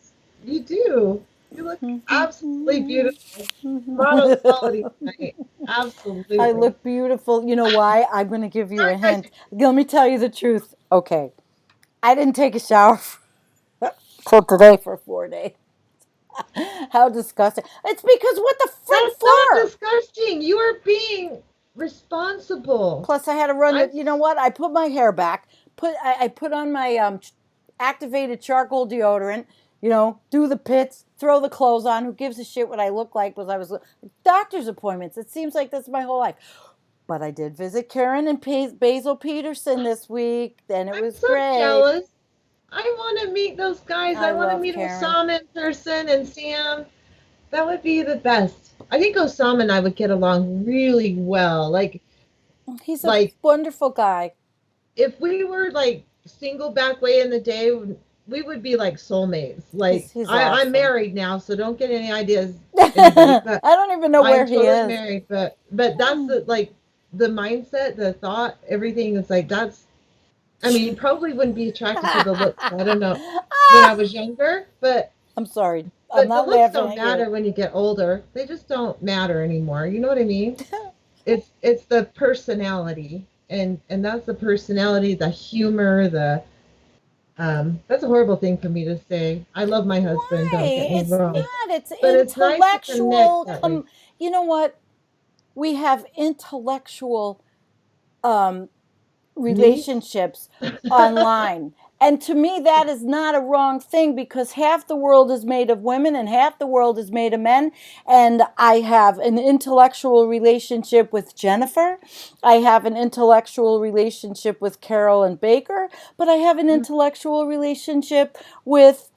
You do. You look absolutely beautiful. Model quality tonight. Absolutely. I look beautiful. You know why? I'm going to give you a hint. Let me tell you the truth. Okay. I didn't take a shower till today for 4 days. How disgusting. It's because what the frick That's not for? disgusting. You are being responsible. Plus, I had to run it. I'm You know what? I put my hair back. I put on my activated charcoal deodorant. You know, do the pits, throw the clothes on. Who gives a shit what I look like? Because I was doctor's appointments. It seems like that's my whole life. But I did visit Karen and Basil Peterson this week, and it was so great. jealous. I want to meet those guys. I I want to love meet Karen. Osama in person and Sam. That would be the best. I think Osama and I would get along really well. Like He's a wonderful guy. if we were like single back way in the day, we would be like soulmates. Like He's I'm awesome. married now, so don't get any ideas. Anybody, but I don't even know where I'm he totally is. married, but that's the mindset, the thought, everything is like that's. I mean, you probably wouldn't be attracted to the looks. I don't know when I was younger, but I'm sorry. I'm the not looks laughing don't at matter you. when you get older. They just don't matter anymore. You know what I mean? It's the personality, and that's the personality, the humor, the that's a horrible thing for me to say. I love my husband, Why? don't get me It's wrong. not. It's But it's nice to connect intellectual. that way. You know what? We have intellectual relationships online. And to me, that is not a wrong thing because half the world is made of women and half the world is made of men. And I have an intellectual relationship with Jennifer. I have an intellectual relationship with Carol and Baker, but I have an intellectual relationship with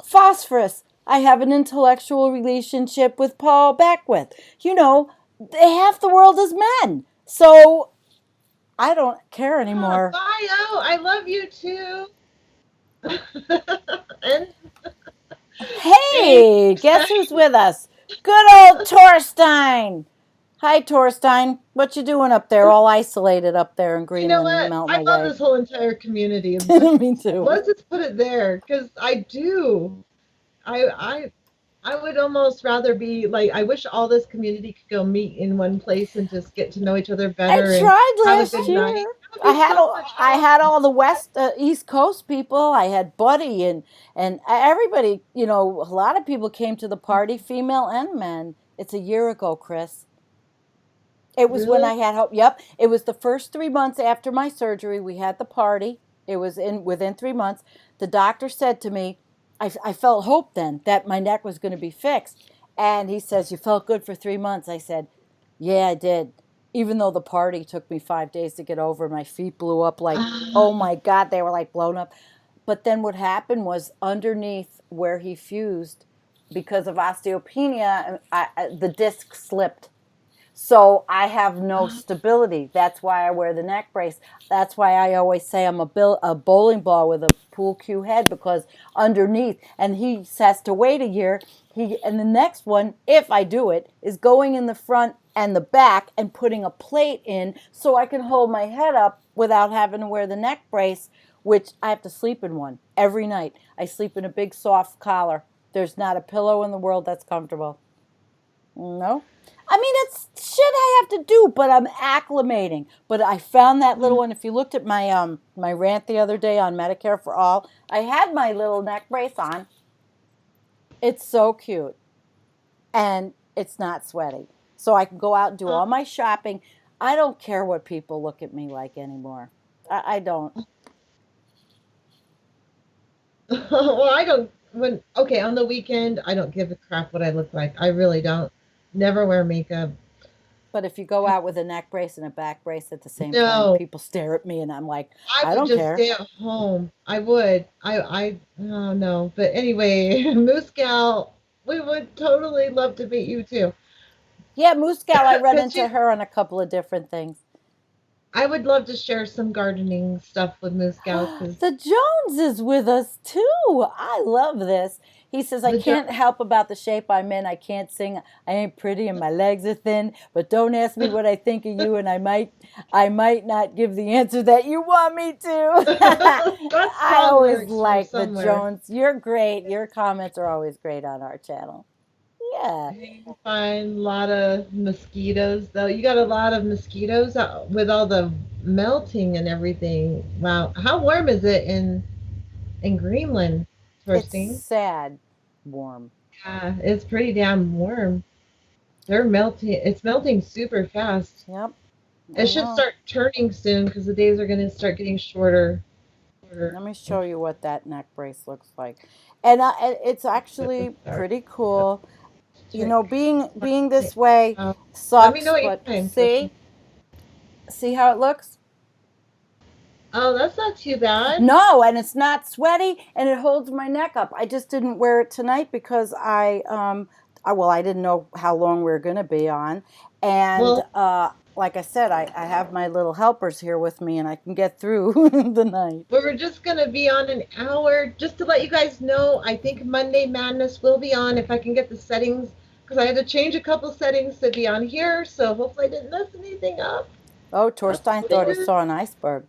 Phosphorus. I have an intellectual relationship with Paul Beckwith. You know, half the world is men. So I don't care anymore. Bye, oh, I love you too. And Hey, guess who's with us? Good old Torstein. Hi, Torstein. What you doing up there, all isolated up there in You know Greenland, what? melting I love away? this whole entire community. Me too. Let's just put it there, because I do. I I would almost rather be like, I wish all this community could go meet in one place and just get to know each other I better and tried have a last good night. year. That would be so much I fun. had all the East Coast people. I had Buddy and everybody. You know, a lot of people came to the party, female and men. It's a year ago, Chris. It was when Really? I had hope. Yep, it was the first 3 months after my surgery. We had the party. It was in within 3 months. The doctor said to me, I felt hope then that my neck was going to be fixed. And he says, "You felt good for 3 months." I said, "Yeah, I did." Even though the party took me 5 days to get over, my feet blew up like, oh Ah, my God, they were like blown up. But then what happened was underneath where he fused, because of osteopenia, the disc slipped, so I have no ah, stability. That's why I wear the neck brace. That's why I always say I'm a bowling ball with a pool cue head, because underneath, and he has to wait a year. And the next one, if I do it, is going in the front and the back and putting a plate in so I can hold my head up without having to wear the neck brace, which I have to sleep in one every night. I sleep in a big soft collar. There's not a pillow in the world that's comfortable. No. I mean, it's shit I have to do, but I'm acclimating. But I found that little one. If you looked at my rant the other day on Medicare for All, I had my little neck brace on. It's so cute, and it's not sweaty. So I can go out and do ah. all my shopping. I don't care what people look at me like anymore. I don't. Well, I don't. When okay, on the weekend, I don't give a crap what I look like. I really don't. Never wear makeup. But if you go out with a neck brace and a back brace at the same time, No, people stare at me, and I'm like, I I would don't just care. stay at home. I would. Oh no. But anyway, Moose Gal, we would totally love to meet you too. Yeah, Moose Gal, I run Because into her on a couple of different things. I would love to share some gardening stuff with Moose Gal because The Jones is with us too. I love this. He says, I the can't Jones. help about the shape I'm in. I can't sing. I ain't pretty and my legs are thin. But don't ask me what I think of you, and I might not give the answer that you want me to. That's I song always lyrics from like the somewhere. Jones. You're great. Your comments are always great on our channel. Yeah. You can find a lot of mosquitoes, though. You got a lot of mosquitoes out with all the melting and everything. Wow. How warm is it in Greenland, It's Torstein? sad warm. Yeah, it's pretty damn warm. They're melting. It's melting super fast. Yep. It I should know. start turning soon because the days are going to start getting shorter. Shorter. Let me show you what that neck brace looks like. And it's actually Start. pretty cool. You Check. know, being this way Let me know sucks, what you but find, Torstein. see how it looks? Oh, that's not too bad. No, and it's not sweaty, and it holds my neck up. I just didn't wear it tonight because I didn't know how long we were going to be on, and Well, like I said, I have my little helpers here with me, and I can get through the night. we're just going to be on an hour. Just to let you guys know, I think Monday Madness will be on if I can get the settings, because I had to change a couple settings to be on here, so hopefully I didn't mess anything up. Oh, That's Torstein what it thought he is. saw an iceberg.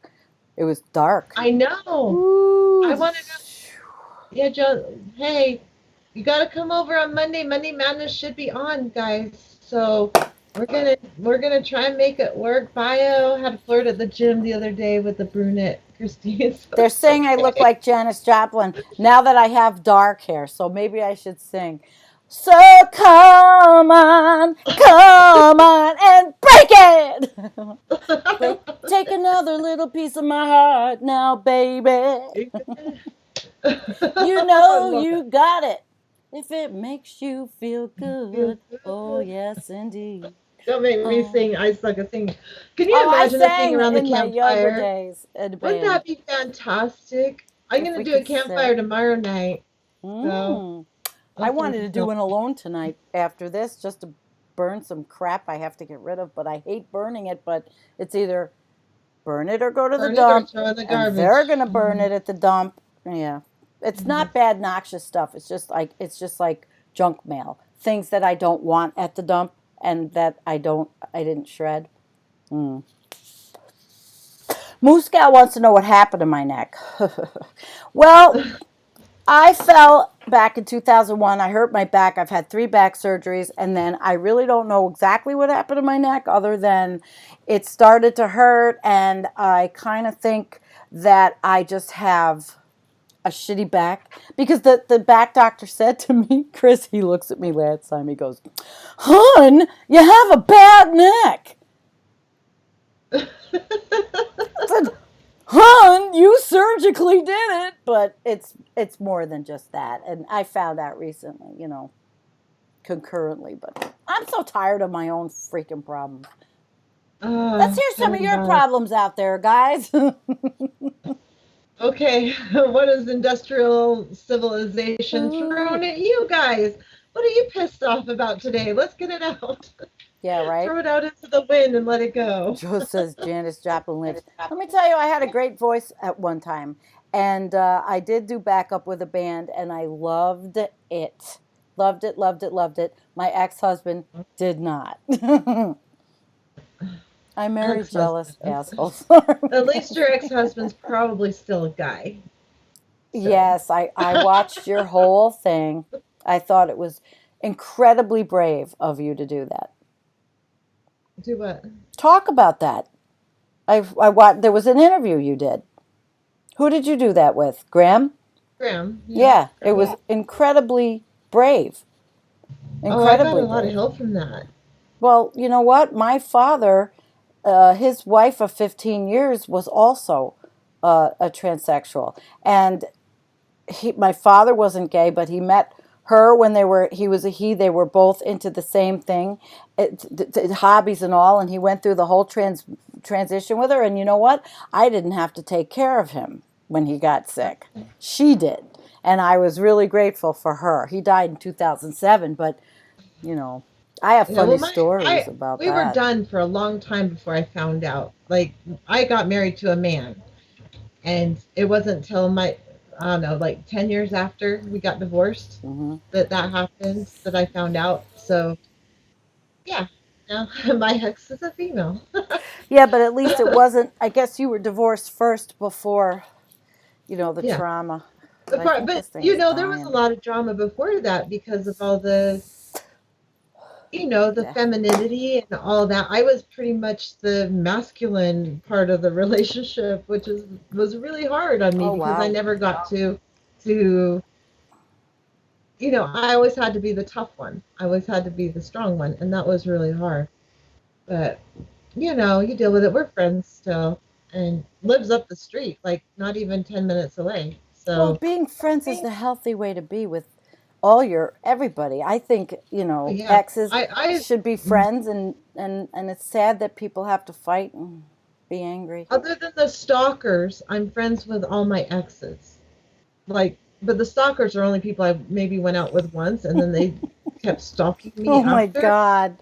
It was dark. I know. I Ooh. want to know. Yeah, Joe. Hey, you got to come over on Monday. Monday Madness should be on, guys. So we're gonna try and make it work. Bio had a flirt at the gym the other day with the brunette Christine, so They're it's saying I look okay. like Janis Joplin now that I have dark hair, so maybe I should sing. So come on, and break it. break, take another little piece of my heart now, baby. You I know love you got it. If it makes you feel it. good, oh yes, indeed. Don't make me Oh, sing. I suck at singing. Can you oh, I imagine us being sang around the in my younger campfire? days in a Wouldn't band. that be fantastic? I'm If gonna we do a could campfire sing. tomorrow night, so Mm. I that's gonna wanted be to so do an fun. alone tonight after this just to burn some crap I have to get rid of, but I hate burning it. But it's either burn it or go to the Burn it or dump, throw in the and they're garbage. going to burn it at the dump. Yeah. It's not bad, noxious stuff. It's just like junk mail, things that I don't want at the dump and that I didn't shred. Mm. Moose Gal wants to know what happened to my neck. Well, I fell back in 2001. I hurt my back. I've had 3 back surgeries, and then I really don't know exactly what happened to my neck other than it started to hurt, and I kind of think that I just have a shitty back because the back doctor said to me, Chris, he looks at me last time, he goes, "Hun, you have a bad neck." I said, "Hun, you surgically did it," but it's more than just that, and I found out recently, concurrently. But I'm so tired of my own freaking problems. Let's hear Tell some of me your about it. problems out there, guys. Okay, what has industrial civilization thrown at you guys? What are you pissed off about today? Let's get it out. Yeah, right. Throw it out into the wind and let it go. Joe says Janis Joplin lives. Let me tell you, I had a great voice at one time, and I did do backup with a band, and I loved it. Loved it, loved it, loved it. My ex-husband did not. I'm very jealous, Ex-husband. assholes. At least your ex-husband's probably still a guy. So, Yes, I watched your whole thing. I thought it was incredibly brave of you to do that. do what? Talk about that. I watched, there was an interview you did. Who did you do that with? Graham? Graham. Yeah. Yeah, it was incredibly brave. Oh, I got a Incredibly lot of brave. help from that. Well, you know what? My father, his wife of 15 years was also a transsexual. And my father wasn't gay, but he met her when he was a he. They were both into the same thing, hobbies and all. And he went through the whole transition with her. And you know what? I didn't have to take care of him when he got sick. She did. And I was really grateful for her. He died in 2007, but you know, I have Yeah, well, funny stories about we were that. done for a long time before I found out. Like, I got married to a man, and it wasn't till I don't know, like 10 years after we got divorced Hmm. that happened that I found out. So, yeah, now my ex is a female. Yeah, but at least it wasn't. I guess you were divorced first before, the Yeah. trauma. But I think But, this thing is there was a dying. lot of drama before that because of all the the Yeah. femininity and all that. I was pretty much the masculine part of the relationship, which was really hard on me Oh because I wow. never got to I always had to be the tough one. I always had to be the strong one, and that was really hard. But you deal with it. We're friends still, and lives up the street, like not even 10 minutes away. Well, So being friends is the healthy way to be with all your everybody. I think yeah, exes I should be friends, and it's sad that people have to fight and be angry. other than the stalkers, I'm friends with all my exes. Like, but the stalkers are only people I maybe went out with once, and then they kept stalking me Oh my after. God.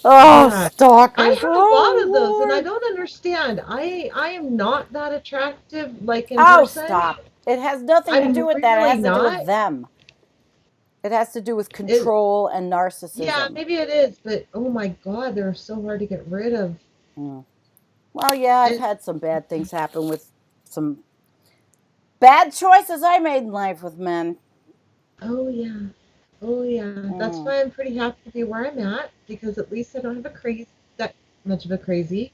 Oh, Yeah, I stalkers. had a lot Oh of those, and I Lord. don't understand. I am not that attractive, like in Oh, person. stop. It has nothing to do I'm with that. It really has to do with not. them. It has to do with It control and Yeah, narcissism. maybe it is, but oh my God, they're so hard to get rid of. Mm. Well, yeah, I've And had some bad things happen with some bad choices I made in life with men. oh yeah, oh yeah. That's Mm. why I'm pretty happy to be where I'm at because at least I don't have a crazy that much of a crazy.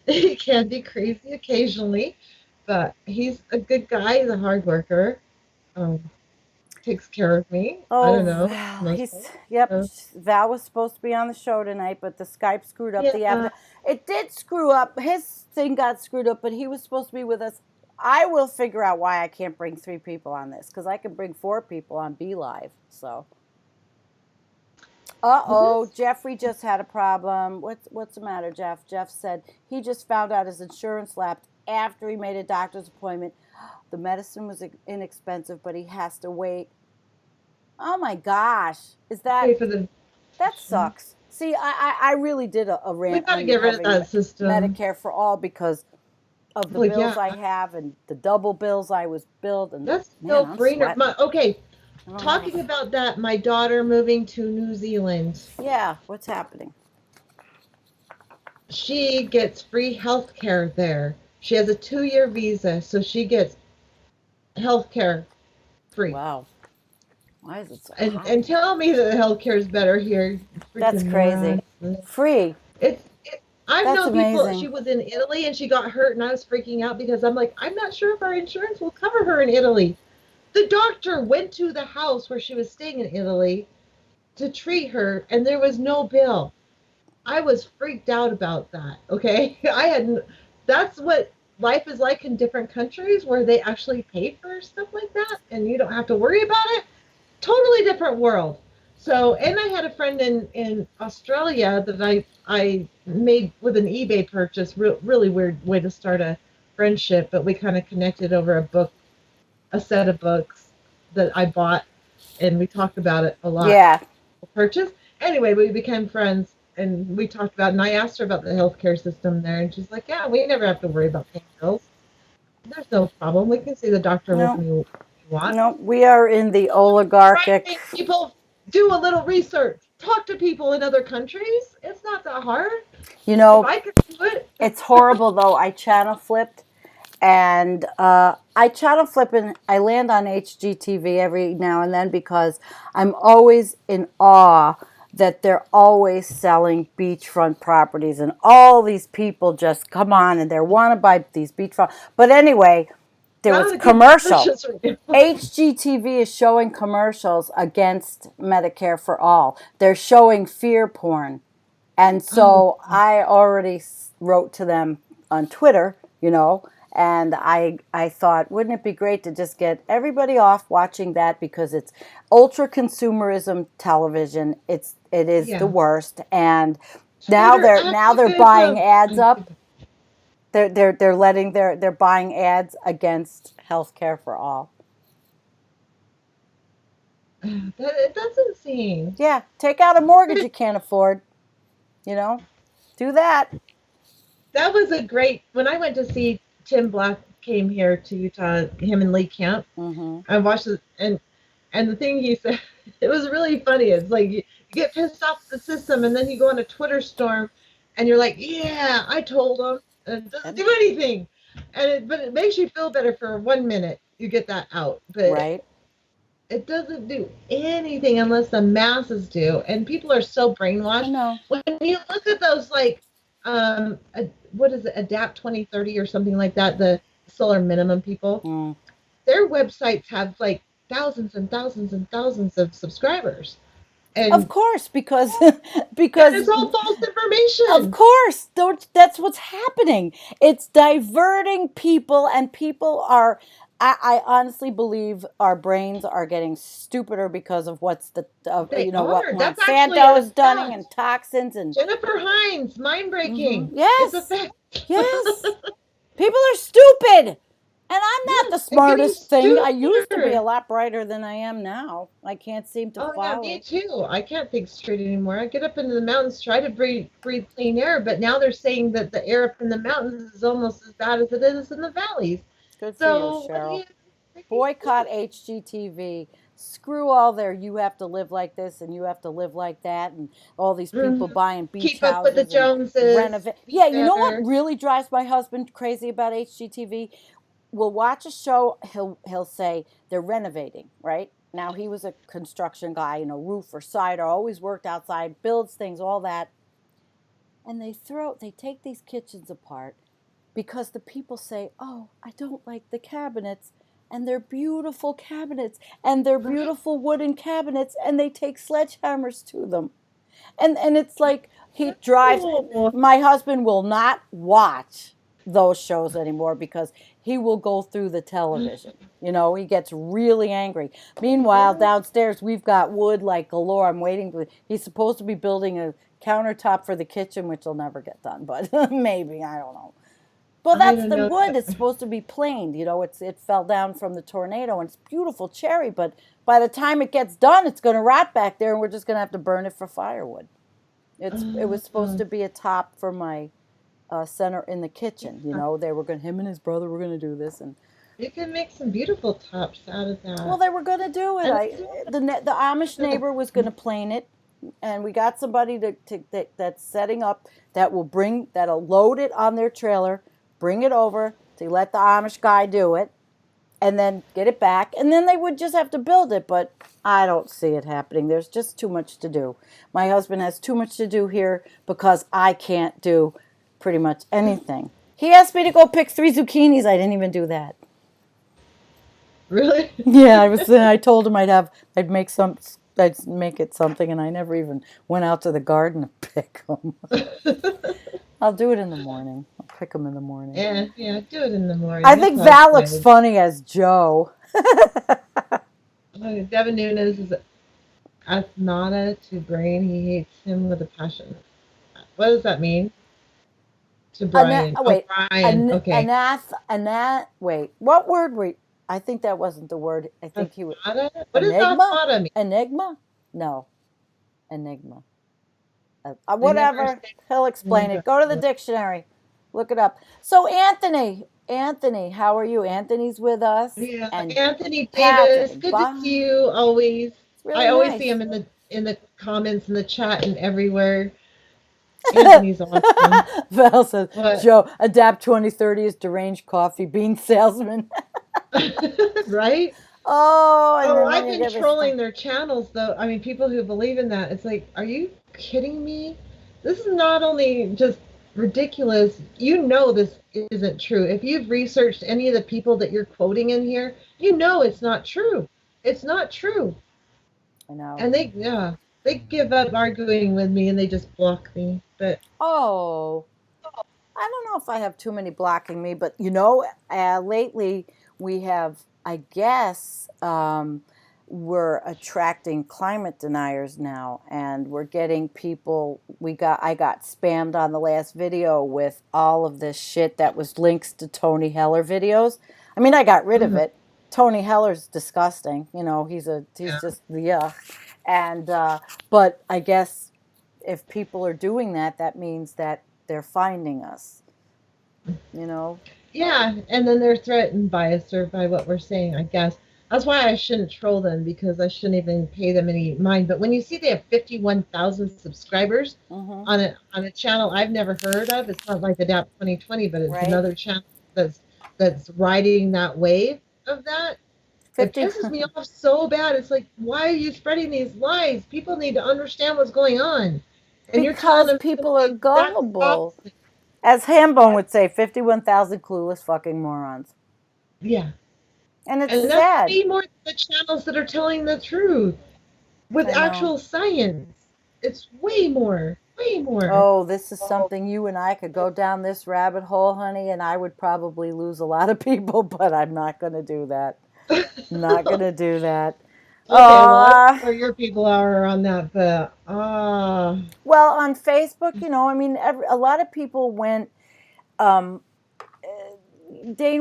He can be crazy occasionally, but he's a good guy. He's a hard worker. Um, Takes care of me. I Oh, don't know, Val. mostly. Yep. So, Val was supposed to be on the show tonight, but the Skype screwed up the yeah. avatar. It did screw up. His thing got screwed up, but he was supposed to be with us. I will figure out why I can't bring 3 people on this because I can bring 4 people on Be Live. So, Well, oh, Jeffrey just had a problem. What's the matter, Jeff? Jeff said he just found out his insurance lapsed after he made a doctor's appointment. The medicine was inexpensive, but he has to wait. Oh my gosh, is pay for the. that sucks? See, I really did a We rant got to on get rid of having that system. Medicare for all because of the Well, bills yeah, I have and the double bills I was billed, and that's man, no I'm brainer. sweating. Okay, I don't have talking about that, my daughter moving to New Zealand, yeah, what's happening? she gets free health care there. She has a 2-year visa, so she gets health care free. Wow. Why is it so hot And here? tell me that the health care is better here. That's Freaking crazy. morons. Free. I've That's known people. She amazing. was in Italy and she got hurt, and I was freaking out because I'm like, I'm not sure if our insurance will cover her in Italy. The doctor went to the house where she was staying in Italy to treat her, and there was no bill. I was freaked out about that. Okay, That's what life is like in different countries where they actually pay for stuff like that, and you don't have to worry about it. Totally different world. So, and I had a friend in Australia that I made with an eBay purchase. Really weird way to start a friendship, but we kind of connected over a set of books that I bought, and we talked about it a lot. Yeah. Purchase. Anyway, we became friends, and we talked about. And I asked her about the healthcare system there, and she's like, "Yeah, we never have to worry about paying bills. There's no problem. We can see the doctor when No, we want." no, we are in the Right? oligarchic. People do a little research. Talk to people in other countries. It's not that hard. You If know, I can do it, it's horrible though. I channel flipped, and I channel flip and I land on HGTV every now and then because I'm always in awe that they're always selling beachfront properties, and all these people just come on and they want to buy these beachfront. But anyway, there was gotta get commercial. delicious right now. HGTV is showing commercials against Medicare for all. They're showing fear porn. And Oh, so I already wrote to them on Twitter, and I thought, wouldn't it be great to just get everybody off watching that because it's ultra consumerism television. It is the yeah. worst, and Twitter now they're buying activism. ads up. They're letting they're buying ads against healthcare for all. That's insane. Yeah, take out a mortgage you can't afford. You know, do that. That was a great. When I went to see Tim Black came here to Utah, him and Lee Camp, Hmm. I watched it, and the thing he said, it was really funny. It's like you get pissed off at the system, and then you go on a Twitter storm, and you're like, yeah, I told him, and it doesn't do anything, but it makes you feel better for 1 minute. You get that out, but Right. it doesn't do anything unless the masses do, and people are so I brainwashed. know. When you look at those, like, what is it, Adapt 2030 or something like that, the solar minimum people, Mm. their websites have like thousands and thousands and thousands of subscribers, Of and course, because and because it's all false of information. course, that's what's happening. It's diverting people, and people are. I honestly believe our brains are getting stupider because of what's They what are. That's actually Monsanto a is doing, and fact. toxins and Jennifer Hines, mind breaking. It's a yes, fact. yes. People are stupid. And I'm not the Yes, and getting smartest thing. I used to be a stupider. lot brighter than I am now. I can't seem to Oh yeah, me follow. too. I can't think straight anymore. I get up into the mountains, try to breathe clean air, but now they're saying that the air up in the mountains is almost as bad as it is in the valleys. Good for you, So what do Cheryl. you freaking Boycott do? HGTV. Screw all their you have to live like this and you have to live like that and all these people Mhm. buying beach Keep up with the houses and Joneses. renovate. Be Yeah, you know what better. really drives my husband crazy about HGTV? We'll watch a show, he'll say they're renovating, right? Now he was a construction guy, roofer, cider, always worked outside, builds things, all that. And they take these kitchens apart because the people say, "Oh, I don't like the cabinets." And they're beautiful cabinets and they're Right. beautiful wooden cabinets and they take sledgehammers to them. And it's like he drives No. my husband will not watch those shows anymore because he will go through the television. He gets really angry. Meanwhile, Yeah. downstairs we've got wood like galore. I'm waiting for he's supposed to be building a countertop for the kitchen, which will never get done, but maybe, I don't know. Well, I that's don't the know. wood. It's supposed to be planed. It fell down from the tornado, and it's beautiful cherry. But by the time it gets done, it's going to rot back there, and we're just going to have to burn it for firewood. It was supposed Uh, to be a top for my center in the kitchen. You Yeah. know, they were going. Him and his brother were going to do this, and You can make some beautiful tops out of well, that. they were going to do it. And The Amish neighbor was going to plane it, and we got somebody that's setting up that'll load it on their trailer, bring it over to let the Amish guy do it, and then get it back, and then they would just have to build it. But I don't see it happening. There's just too much to do. My husband has too much to do here because I can't do pretty much anything. He asked me to go pick 3 zucchinis. I didn't even do that. really? Yeah, I told him I'd make it something, and I never even went out to the garden to pick them. I'll do it in the morning. I'll pick them in the morning. Yeah, do it in the morning. I think Val looks funny as Joe. Devin Nunes is asthmata to brain. He hates him with a passion. What does that mean? To Brian. Wait, Brian. Okay. Wait, what word were? I think that wasn't the word. I think he was. Asthmata? What does asthmata mean? Enigma? No, enigma. Whatever. He'll explain it. Go to the dictionary. Look it up. So Anthony, how are you? Anthony's with us. Yeah, and Anthony Patrick, Davis. Good to see you always. Really I always nice. see him in the comments, in the chat, and everywhere. Anthony's awesome. Val says, What? Joe, Adapt 2030 is deranged coffee bean salesman. Right? Oh, and then I've you been get this trolling their channels though. I mean, people who believe in that. It's like, are you kidding me? This is not only just ridiculous. You know this isn't true. If you've researched any of the people that you're quoting in here, you know it's not true. It's not true. I know. And they give up arguing with me and they just block me. But Oh, I don't know if I have too many blocking me, but you know, lately we have, I guess, we're attracting climate deniers now, and we're getting people. I got spammed on the last video with all of this shit that was links to Tony Heller videos. I mean, I got rid of it. Tony Heller's disgusting. You know, he's just yuck. And but I guess if people are doing that, that means that they're finding us. You know. yeah, and then they're threatened by us or by what we're saying, I guess. That's why I shouldn't troll them because I shouldn't even pay them any mind. But when you see they have 51,000 subscribers on a channel I've never heard of, it's not like Adapt 2020, but it's Right. another channel that's riding that wave of that. 50 It pisses me off so bad. It's like, why are you spreading these lies? People need to understand what's going on. And you're telling Because them people are that's gullible. toxic. As Hambone would say, 51,000 clueless fucking morons. Yeah. And it's And that's sad. way more than the channels that are telling the truth with I know. actual science. It's way more. Way more. Oh, this is something you and I could go down this rabbit hole, honey, and I would probably lose a lot of people, but I'm not going to do that. Not going to do that. Okay, well, I don't know where your people are on that, but Well, on Facebook, you know, I mean, a lot of people went Dane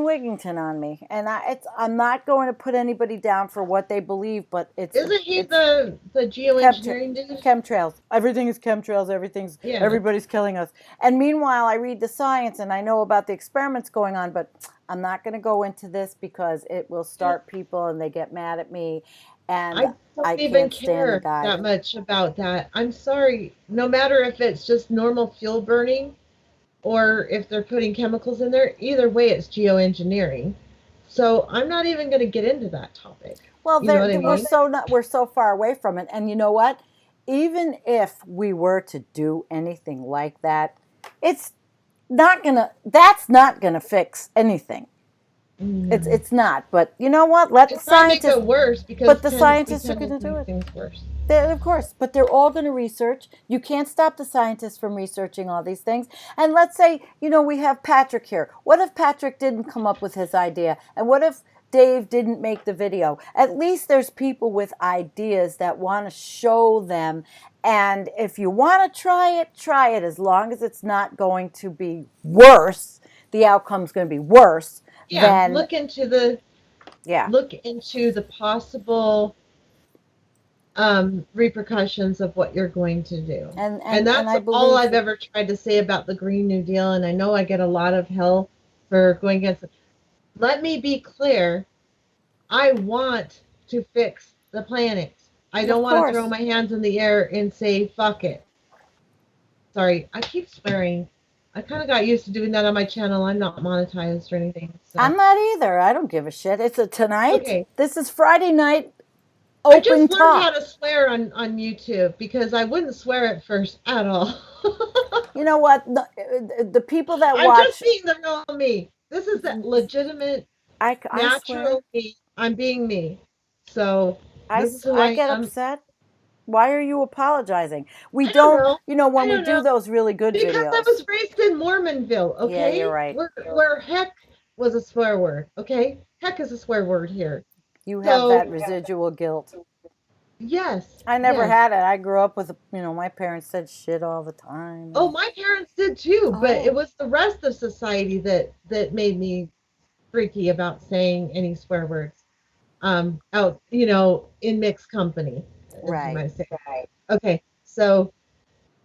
Wigington on me, and I'm not going to put anybody down for what they believe, but isn't he the geoengineering dude? Chemtrails. Everything is chemtrails. Everybody's killing us. And meanwhile, I read the science and I know about the experiments going on, but I'm not going to go into this because it will start people and they get mad at me. And I don't even care that much about that. I'm sorry. No matter if it's just normal fuel burning or if they're putting chemicals in there, either way it's geoengineering. So I'm not even going to get into that topic. Well, we're so far away from it. And you know what? Even if we were to do anything like that, that's not gonna fix anything. It's not. But you know what? Let the scientists make it worse because but the scientists are going to do it. Things worse. Of course, but they're all going to research. You can't stop the scientists from researching all these things. And let's say, you know, we have Patrick here. What if Patrick didn't come up with his idea? And what if Dave didn't make the video? At least there's people with ideas that want to show them. And if you want to try it as long as it's not going to be worse. The outcome's going to be worse. Yeah, than, look into the possible repercussions of what you're going to do. And And that's I all believe I've ever tried to say about the Green New Deal. And I know I get a lot of hell for going against it. Let me be clear. I want to fix the planet. I of don't want to throw course. my hands in the air and say, fuck it. Sorry, I keep swearing. I kind of got used to doing that on my channel. I'm not monetized or anything. So, I'm not either. I don't give a shit. It's a tonight. okay. This is Friday night I open just learned how talk. to swear on YouTube because I wouldn't swear at first at all. You know what? The people that I'm just watch, being the real me. This is the legitimate, I swear, natural me. I'm being me. So this is who I I get am. upset. Why are you apologizing? We I don't don't, know. when I we don't do know. those really good Because I videos. was raised in Mormonville, Yeah, you're okay? right. Where heck was a swear word, okay? Heck is a swear word here. You have So that residual guilt. yes, I never yes. had it. I grew up with, my parents said shit all the time. Oh, my parents did too, but it Oh, was the rest of society that made me freaky about saying any swear words. Out, in mixed company, as you right. might say. Okay, so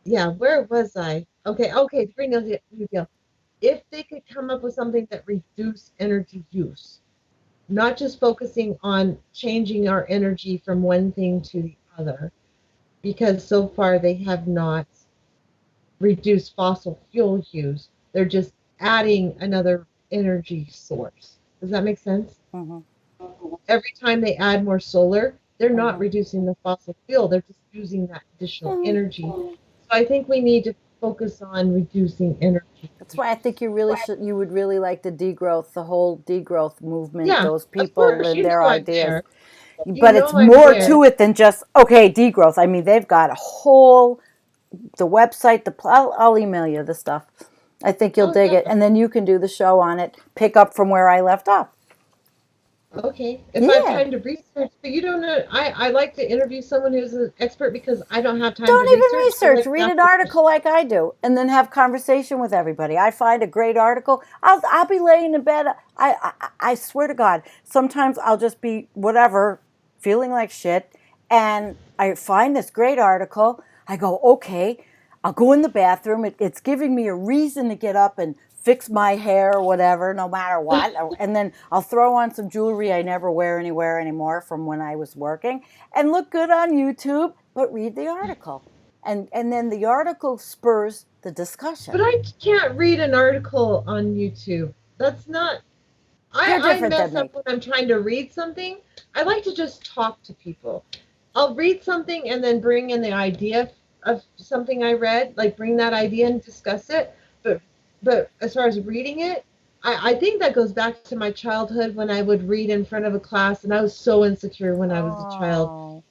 yeah, where was I? Okay, the Green New Deal. If they could come up with something that reduced energy use, not just focusing on changing our energy from one thing to the other, because so far they have not reduced fossil fuel use. They're just adding another energy source. Does that make sense? Mhm. Every time they add more solar, they're not Mhm. reducing the fossil fuel, they're just using that additional Mhm. energy. So I think we need to focus on reducing energy That's why I use. think you would really like the degrowth, the whole degrowth movement, Yeah, those of people course. and You their know I'm ideas. there. You But it's know I'm more there. to it than just okay, degrowth. I mean, they've got a whole the website. I'll email you the stuff. I think you'll Oh, dig it, yeah. and then you can do the show on it. Pick up from where I left off. Okay. If I have Yeah. time to research, but you don't know, I like to interview someone who's an expert because I don't have time to Don't even research. I research. like to Read ask an the article question. like I do, and then have conversation with everybody. I find a great article. I'll be laying in bed. I swear to God, sometimes I'll just be whatever, feeling like shit, and I find this great article. I go, okay. I'll go in the bathroom. It's giving me a reason to get up and fix my hair or whatever, no matter what. And then I'll throw on some jewelry I never wear anywhere anymore from when I was working and look good on YouTube, but read the article. And then the article spurs the But discussion. I can't read an article on YouTube. That's not, You're I different than mess up me. when I'm trying to read something. I like to just talk to people. I'll read something and then bring in the idea of something I read, like bring that idea and discuss it. But but as far as reading it, I think that goes back to my childhood when I would read in front of a class and I was so insecure when I was a child. Oh.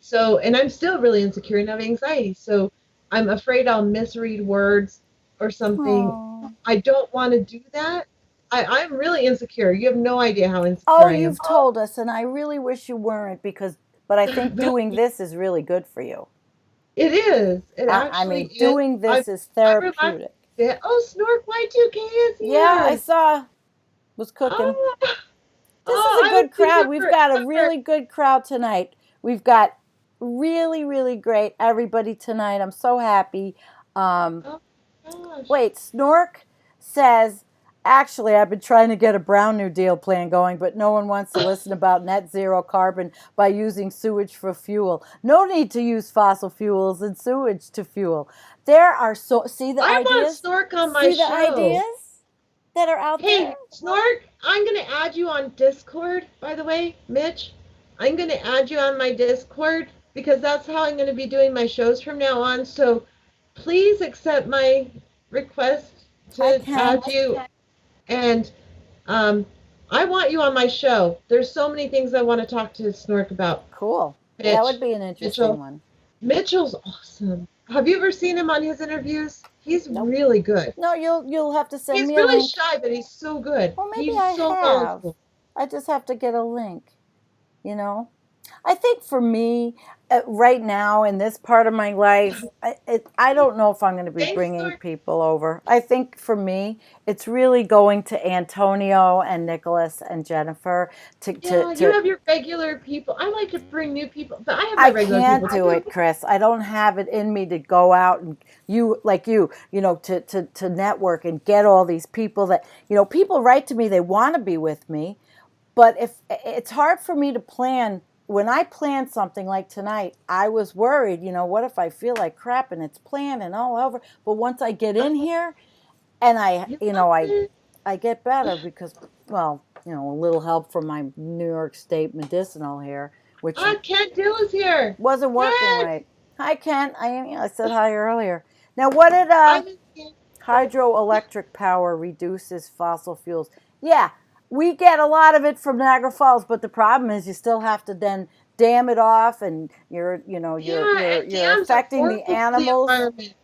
So and I'm still really insecure and have anxiety. So I'm afraid I'll misread words or something. Oh. I don't want to do that. I'm really insecure. You have no idea how insecure Oh, I am. you've told us, and I really wish you weren't because, but I think doing this is really good for you. It is. It I actually mean, is. doing I this is I relaxed therapeutic. a bit. Oh, Snork Y2K is Yeah, I here. saw, was cooking. Oh, This is a I haven't good seen crowd. you We've got a forever. really good crowd tonight. We've got really, really great everybody tonight. I'm so happy. Um, Oh gosh. Wait, Snork says, actually, I've been trying to get a Brown New Deal plan going, but no one wants to listen about net zero carbon by using sewage for fuel. No need to use fossil fuels and sewage to fuel. There are see the I want ideas? Snork on my See the show. ideas that are out there? Hey, Snork, I'm gonna add you on Discord, by the way, Mitch. I'm gonna add you on my Discord because that's how I'm gonna be doing my shows from now on. So please accept my request I to can. add you. And um, I want you on my show. There's so many things I want to talk to Snork about. Cool. That Mitch, would be an interesting Mitchell, one. Mitchell's awesome. Have you ever seen him on his interviews? He's Nope. really good. No, you'll have to send He's me a really link. shy, but he's so good. Well, maybe He's I so have. knowledgeable. I just have to get a link, you know? I think for me, right now in this part of my life, I don't know if I'm going to be Thanks, bringing Lord. people over. I think for me, it's really going to Antonio and Nicholas and Jennifer Yeah, you have your regular people. I like to bring new people, but I have my I regular people can't do too. it, Chris. I don't have it in me to go out and to network and get all these people that, people write to me, they want to be with me. But if it's hard for me to plan, when I plan something like tonight, I was worried, what if I feel like crap and it's planned and all over. But once I get in here and You love it. I get better because, well, a little help from my New York State medicinal here, which Ah, Ken Dill is here. wasn't working Ken! right. Hi, Ken. I said hi earlier. Now, what did I miss Ken. hydroelectric power reduces fossil fuels? Yeah, we get a lot of it from Niagara Falls, but the problem is you still have to then dam it off, and Yeah, and you're dams are affecting the horrible for the animals. environment.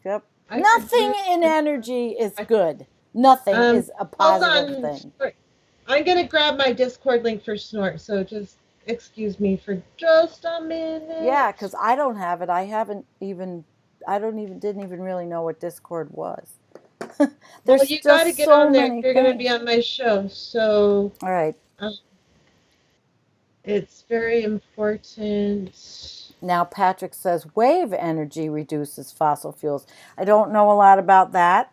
Yep. I heard Nothing dams in are energy is I- good. Nothing Um, is a hold positive on. thing. I'm gonna grab my Discord link for Snort, so just excuse me for just a Yeah, minute. because I don't have it. I don't even didn't even really know what Discord was. Well, There's you got to just get so on there if many you're gonna be things. on my show. So All right. um, it's very important. Now Patrick says wave energy reduces fossil fuels. I don't know a lot about that.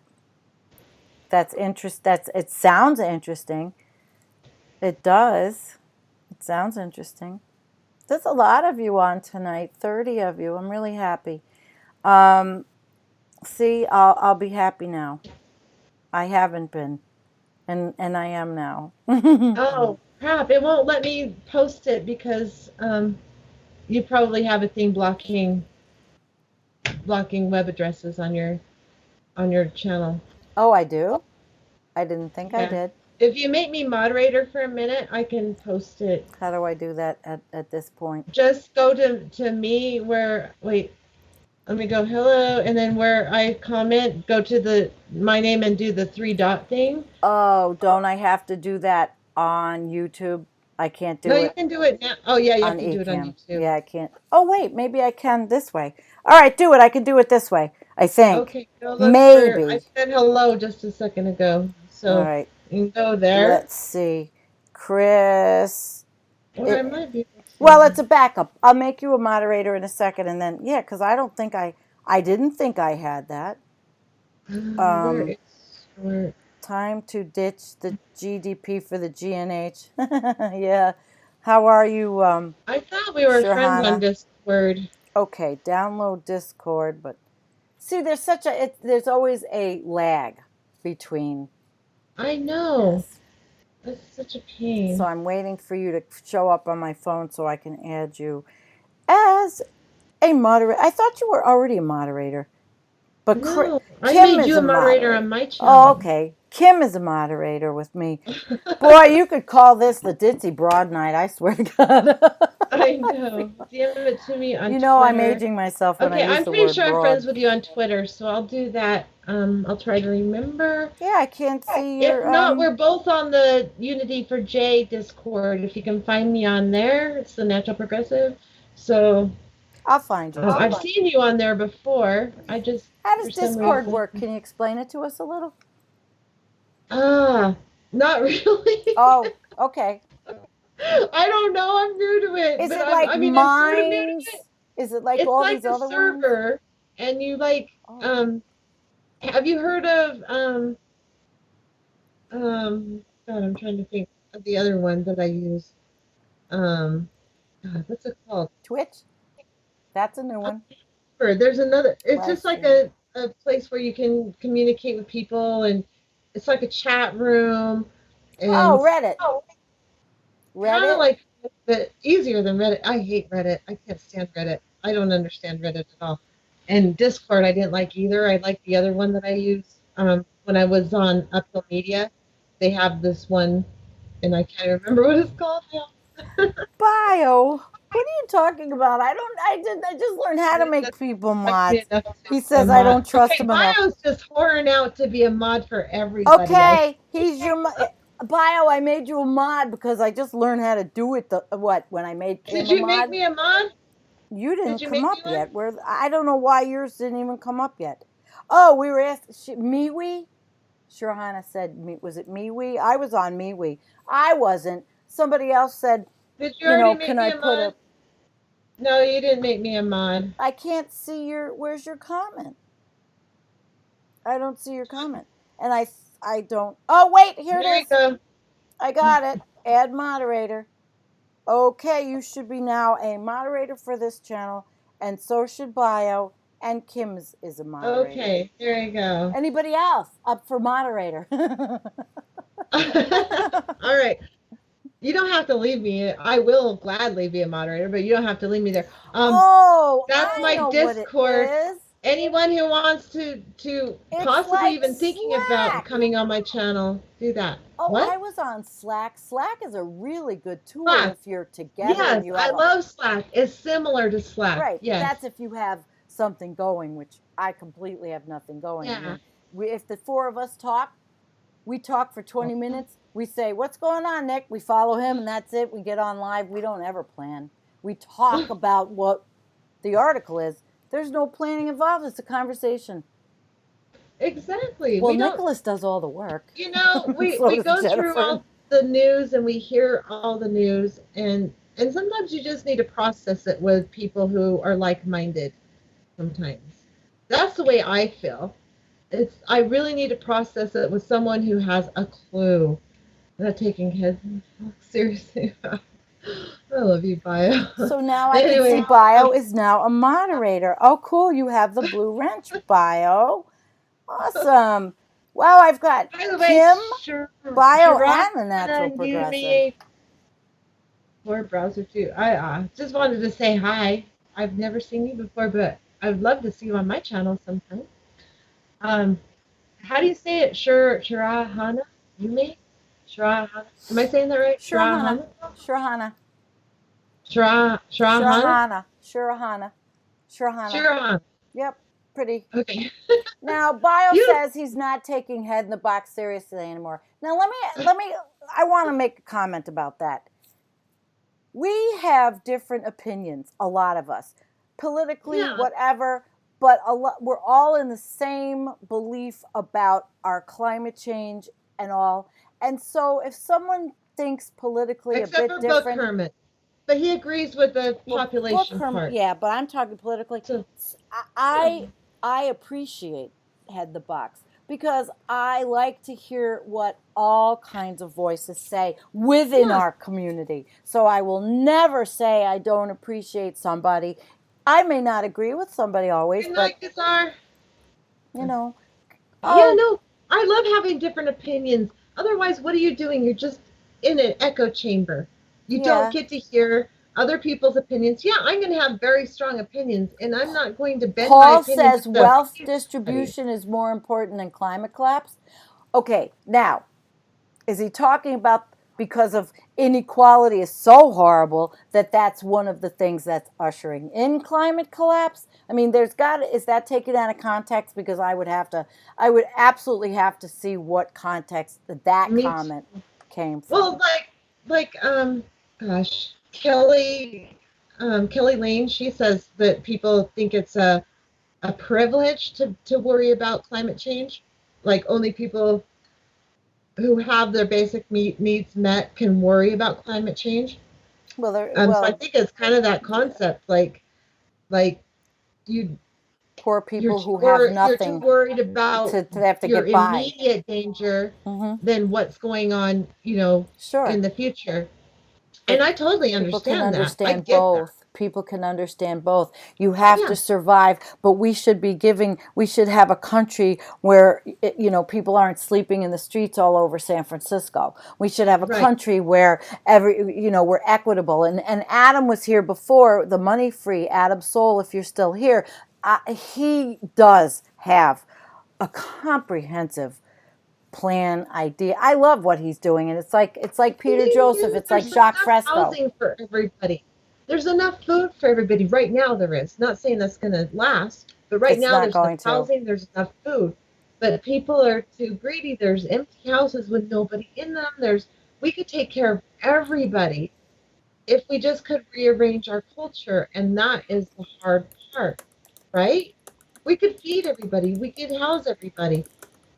It sounds interesting. It does. It sounds interesting. There's a lot of you on tonight. 30 of you. I'm really happy. Um, see, I'll be happy now. I haven't been, and I am now. Oh crap! It won't let me post it because you probably have a thing blocking web addresses on your channel. Oh, I do. I didn't think I Yeah. did. If you make me moderator for a minute, I can post it. How do I do that at this point? Just go to me where wait, let me go hello and then where I comment, go to the my name and do the three dot thing. Oh, don't I have to do that on YouTube? I can't No, do you it can do it now. Oh yeah, you have on to do it on Ecamm. YouTube. Yeah, I can't. Oh, wait, maybe I can this way. All right, do it. I can do it this way, I think. Okay, go look for I Maybe. said hello just a second ago. All So right, you can go there. let's see. Chris. Or I It, might be able well, to it's a backup. I'll make you a moderator in a second, and then, yeah, because I didn't think I had that. where Um, it's where Time to ditch the GDP for the GNH. Yeah. How are you, I thought we were friends on Shahana? Discord. Okay, download Discord, but see, there's always a lag between I know. this. That's such a So pain. I'm waiting for you to show up on my phone so I can add you as a moderator. I thought you were already a moderator, but No, I Kim made is you a a moderator moderator. on my Oh, channel. okay. Kim is a moderator with me. Boy, you could call this the Ditzy Broad Night, I swear to God. I know. DM it to me on I'm Twitter. aging myself when I Okay, use I'm the pretty word sure I'm broad. friends with you on Twitter, so I'll do that. I'll try to remember. Yeah, I can't see If your not, we're both on the Unity for J Discord. If you can find me on there, it's the Natural Progressive. So I'll find you I've too. seen you on there before. I just, How does for some Discord reason, work? Can you explain it to us a little? ah, not really. Oh, okay. I don't know. I'm new to it, Is but it like I mean, I'm sort of new to it. Minds? Is it like It's all like these a other ones? server, and you like, Oh, have you heard of, God, I'm trying to think of the other one that I use. Um, God, what's it called? Twitch? That's a new one. There's another. It's Live just like stream. a place where you can communicate with people, and it's like a chat room, Oh, and Reddit. kind of Reddit? like, but easier than Reddit. I hate Reddit. I can't stand Reddit. I don't understand Reddit at all. And Discord, I didn't like either. I like the other one that I use. When I was on Uphill Media, they have this one, and I can't remember what it's called now. Bio. What are you talking about? I just learned how to It make doesn't people like me mods. enough to He be a says I mod. don't trust Okay, him enough. Bio's just whoring out to be a mod for everybody. Okay, he's your Bio. I made you a mod because I just learned how to do it. When I made Did Kim a you make mod. me a mod? You Did didn't you come make me up one? yet. Where I don't know why yours didn't even come up yet. Oh, we were asked MeWe. Shurhana said, was it MeWe? I was on MeWe. I wasn't. Somebody else said, Did you already can make me I a put mod? a? No, you didn't make me a mod. I can't see your. Where's your comment? I don't see your comment, and I don't. Oh wait, here it There you is. go. I got it. Add moderator. Okay, you should be now a moderator for this channel, and so should Bio, and Kim's is a moderator. Okay, there you go. Anybody else up for moderator? All right. You don't have to leave me. I will gladly be a moderator, but you don't have to leave me there. Oh, That's I my know what it Discord. is. Anyone who wants to It's possibly like even thinking about Slack. coming on my channel, do that. Oh, What? I was on Slack. Slack is a really good tool Slack. if you're together and Yes, you I have a love Slack. It's similar to Slack. right. Yes. That's if you have something going, which I completely have nothing going. I Yeah. mean, if the four of us talk, we talk for 20 minutes. We say, "What's going on, Nick?" We follow him, and that's it. We get on live. We don't ever plan. We talk about what the article is. There's no planning involved. It's a conversation. Exactly. Well, We don't, Nicholas does all the work. we So does go through Jennifer. all the news and we hear all the news, and sometimes you just need to process it with people who are like-minded sometimes. That's the way I feel. I really need to process it with someone who has a clue. I'm not taking his seriously. I love you, Bio. So now I can see Anyway, Bio is now a moderator. Oh, cool. You have the blue wrench, Bio. Awesome. Wow, I've got by the way, Kim, Bio, Sharana and the natural and progressive. Yumi for browser too. I just wanted to say hi. I've never seen you before, but I'd love to see you on my channel sometime. Um, how do you say it? Shirahana? Yumi? Shirahana? Am I saying that right? Shurahana. Shirahana? Shurahana. Shirahana? Shurahana. Shurahana. Shurahana. Shirahana. Yep, pretty. Okay. Now, Bio You. says he's not taking Head in the Box seriously anymore. Now, I want to make a comment about that. We have different opinions, a lot of us, politically, Yeah. whatever, but we're all in the same belief about our climate change and all. And so, if someone thinks politically Except a for bit Book different, Hermit. But he agrees with the population part. yeah, but I'm talking politically. So, I appreciate Head the Box because I like to hear what all kinds of voices say within yeah. our community. So I will never say I don't appreciate somebody. I may not agree with somebody always, Good but night, guitar. you know, Yeah, oh, no, I love having different opinions. Otherwise, what are you doing? You're just in an echo chamber. You don't yeah. get to hear other people's opinions. Yeah, I'm going to have very strong opinions, and I'm not going to bend my Paul opinion says to the wealth opinion of somebody. distribution is more important than climate collapse. Okay, now, is he talking about because of inequality is so horrible that that's one of the things that's ushering in climate collapse? I mean, is that taken out of context? Because I would absolutely have to see what context that Me comment came from. Well, gosh, Kelly Lane, she says that people think it's a privilege to worry about climate change. Like only people who have their basic needs met can worry about climate change. Well, So I think it's kind of that concept, like you poor you're people who have you're too nothing worried about to have to your get by. immediate danger Mm-hmm. than what's going on, Sure. in the future. And I totally People can understand that. I understand get that. both. People can understand both. You have Yeah. to survive, but we should have a country where, people aren't sleeping in the streets all over San Francisco. We should have a Right. country where we're equitable. And Adam was here before, the Money Free, Adam Soul, if you're still here. He does have a comprehensive plan idea. I love what he's doing, and it's like Peter Joseph. It's like There's Jacques enough Fresco. housing for everybody. There's enough food for everybody right now. There is. Not saying that's going to last, but right It's now not there's going enough to. housing. There's enough food, but people are too greedy. There's empty houses with nobody in them. We could take care of everybody if we just could rearrange our culture, and that is the hard part, right? We could feed everybody, we could house everybody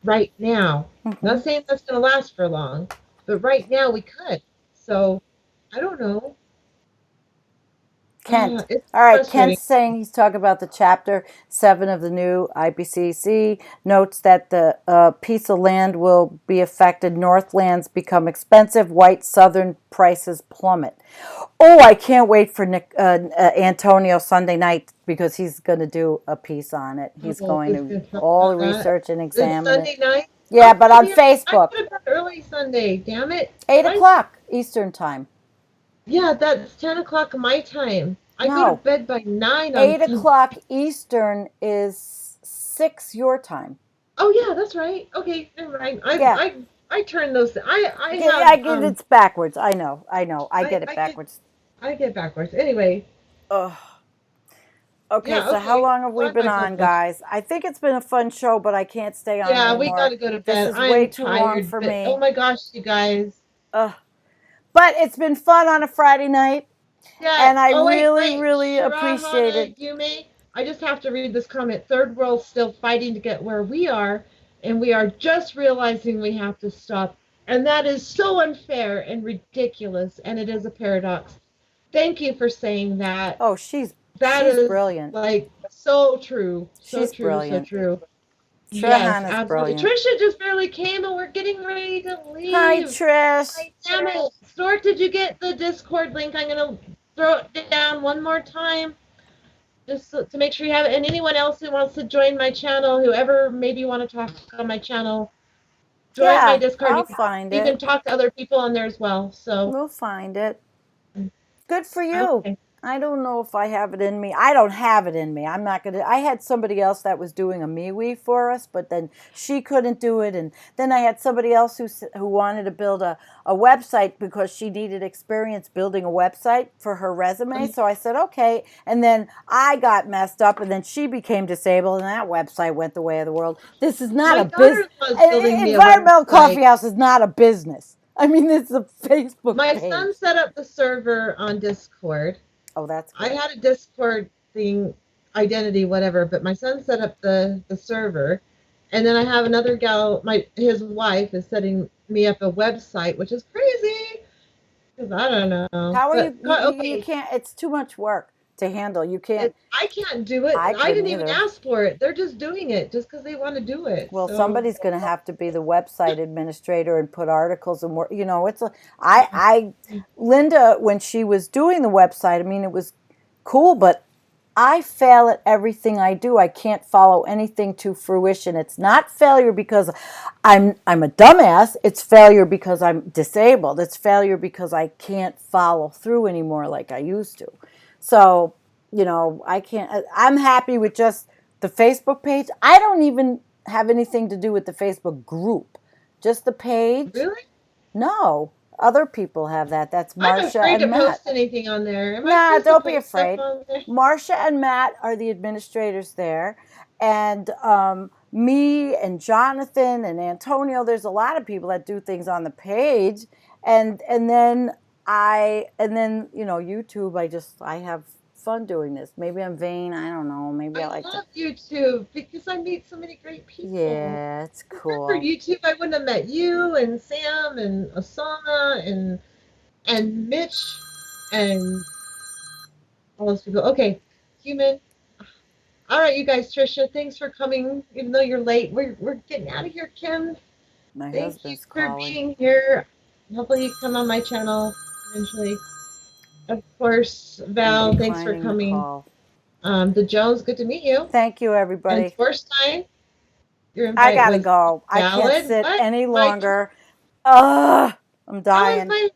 right now. I'm Hmm. not saying that's going to last for long, but right now we could. So I don't know. Kent. It's All right, frustrating. Kent's saying he's talking about the chapter 7 of the new IPCC. Notes that the piece of land will be affected. Northlands become expensive. White Southern prices plummet. Oh, I can't wait for Antonio Sunday night because he's going to do a piece on it. He's Oh, going who's to going to talk all about that? research and It's examine it. Sunday night. Yeah, I'm but going to on be up. I Facebook, go to bed early Sunday. Damn it. 8 I o'clock Eastern time. Yeah, that's 10 o'clock my time. I go to No, bed by 9 on 8 Sunday. o'clock Eastern is 6 your time. Oh yeah, that's right. Okay, never mind. Yeah, I turn those. I I have get it's backwards. I I get it I get backwards. I get backwards. Anyway, Ugh. Okay, yeah. so how Okay, long have we I'm been back up on, then. guys? I think it's been a fun show, but I can't stay on Yeah, we got anymore. to go to This bed. is way I'm too long tired, for but oh me. my gosh, you guys. Ugh. But it's been fun on a Friday night, Yeah. and I Oh wait, really, wait. really appreciate Shirahana it. Yume. I just have to read this comment. Third world still fighting to get where we are, and we are just realizing we have to stop. And that is so unfair and ridiculous, and it is a paradox. Thank you for saying that. Oh, That she's is brilliant. like so true. So She's true, so brilliant. true. Yes, Shirahana's absolutely. brilliant. Trisha just barely came and we're getting ready to Hi, leave. Trish. Damn it. Stuart, did you get the Discord link? I'm going to throw it down one more time just so, to make sure you have it. And anyone else who wants to join my channel, whoever maybe want to talk on my channel, join my Yeah, Discord. I'll find You can it. talk to other people on there as well. So, We'll find it. Good for you. okay. I don't know if I have it in me. I don't have it in me. I'm not gonna. I had somebody else that was doing a MeWe for us, but then she couldn't do it, and then I had somebody else who wanted to build a website because she needed experience building a website for her resume. So I said okay, and then I got messed up, and then she became disabled, and that website went the way of the world. This is not My a business. daughter-in-law is building me a Environmental website. Coffee House is not a business. I mean, this is a Facebook My son page. set up the server on Discord. Oh, that's I good. had a Discord thing, identity, whatever, but my son set up the server, and then I have another gal. His wife is setting me up a website, which is crazy because I don't know. How are But you okay, can't, it's too much work to handle. You can't, I can't do it. I I couldn't didn't even either. ask for it. They're just doing it just because they want to do it. Well, So somebody's going to have to be the website administrator and put articles and work. It's I Linda, when she was doing the website, I mean, it was cool, but I fail at everything I do. I can't follow anything to fruition. It's not failure because I'm a dumbass. It's failure because I'm disabled. It's failure because I can't follow through anymore like I used to. So, I can't. I'm happy with just the Facebook page. I don't even have anything to do with the Facebook group. Just the page. really, No, other people have that. That's I'm Marcia afraid to and Matt. post anything on there. Am I Nah, supposed to don't be post stuff afraid. on there? Marcia and Matt are the administrators there, and me and Jonathan and Antonio. There's a lot of people that do things on the page, and then YouTube. I have fun doing this. Maybe I'm vain. I don't know. Maybe I I like to. love YouTube because I meet so many great people. Yeah, it's If it weren't for cool. YouTube, I wouldn't have met you and Sam and Osama and Mitch and all those people. Okay, human. All right, you guys, Trisha, thanks for coming. Even though you're late, we're getting out of here, Kim. My Thank you husband's for calling. being here. Hopefully, you come on my channel eventually. Of course, I'm Val, thanks for declining the coming. call. The Jones, good to meet you. Thank you, And everybody. Thorstein, your I invite gotta was go. I can't valid. sit What? any My longer. Ugh, I'm how is dying. my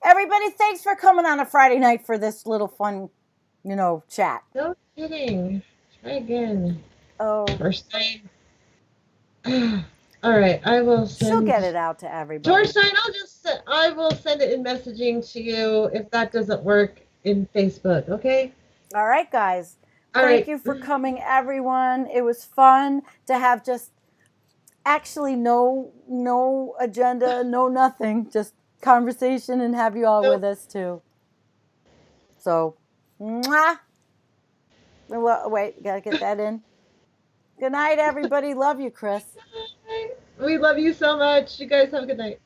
Everybody, thanks for coming on a Friday night for this little fun, chat. no kidding. Try again. Oh, Thorstein. All right, I will she'll get send it out to everybody. Thorstein. I will send it in messaging to you if that doesn't work in Facebook. Okay. All right, guys. All Thank right. you for coming, everyone. It was fun to have just actually no agenda, no nothing, just conversation and have you all So with us too. So, mwah. Well, wait, gotta get that in. Good night, everybody. Love you, Chris. We love you so much. You guys have a good night.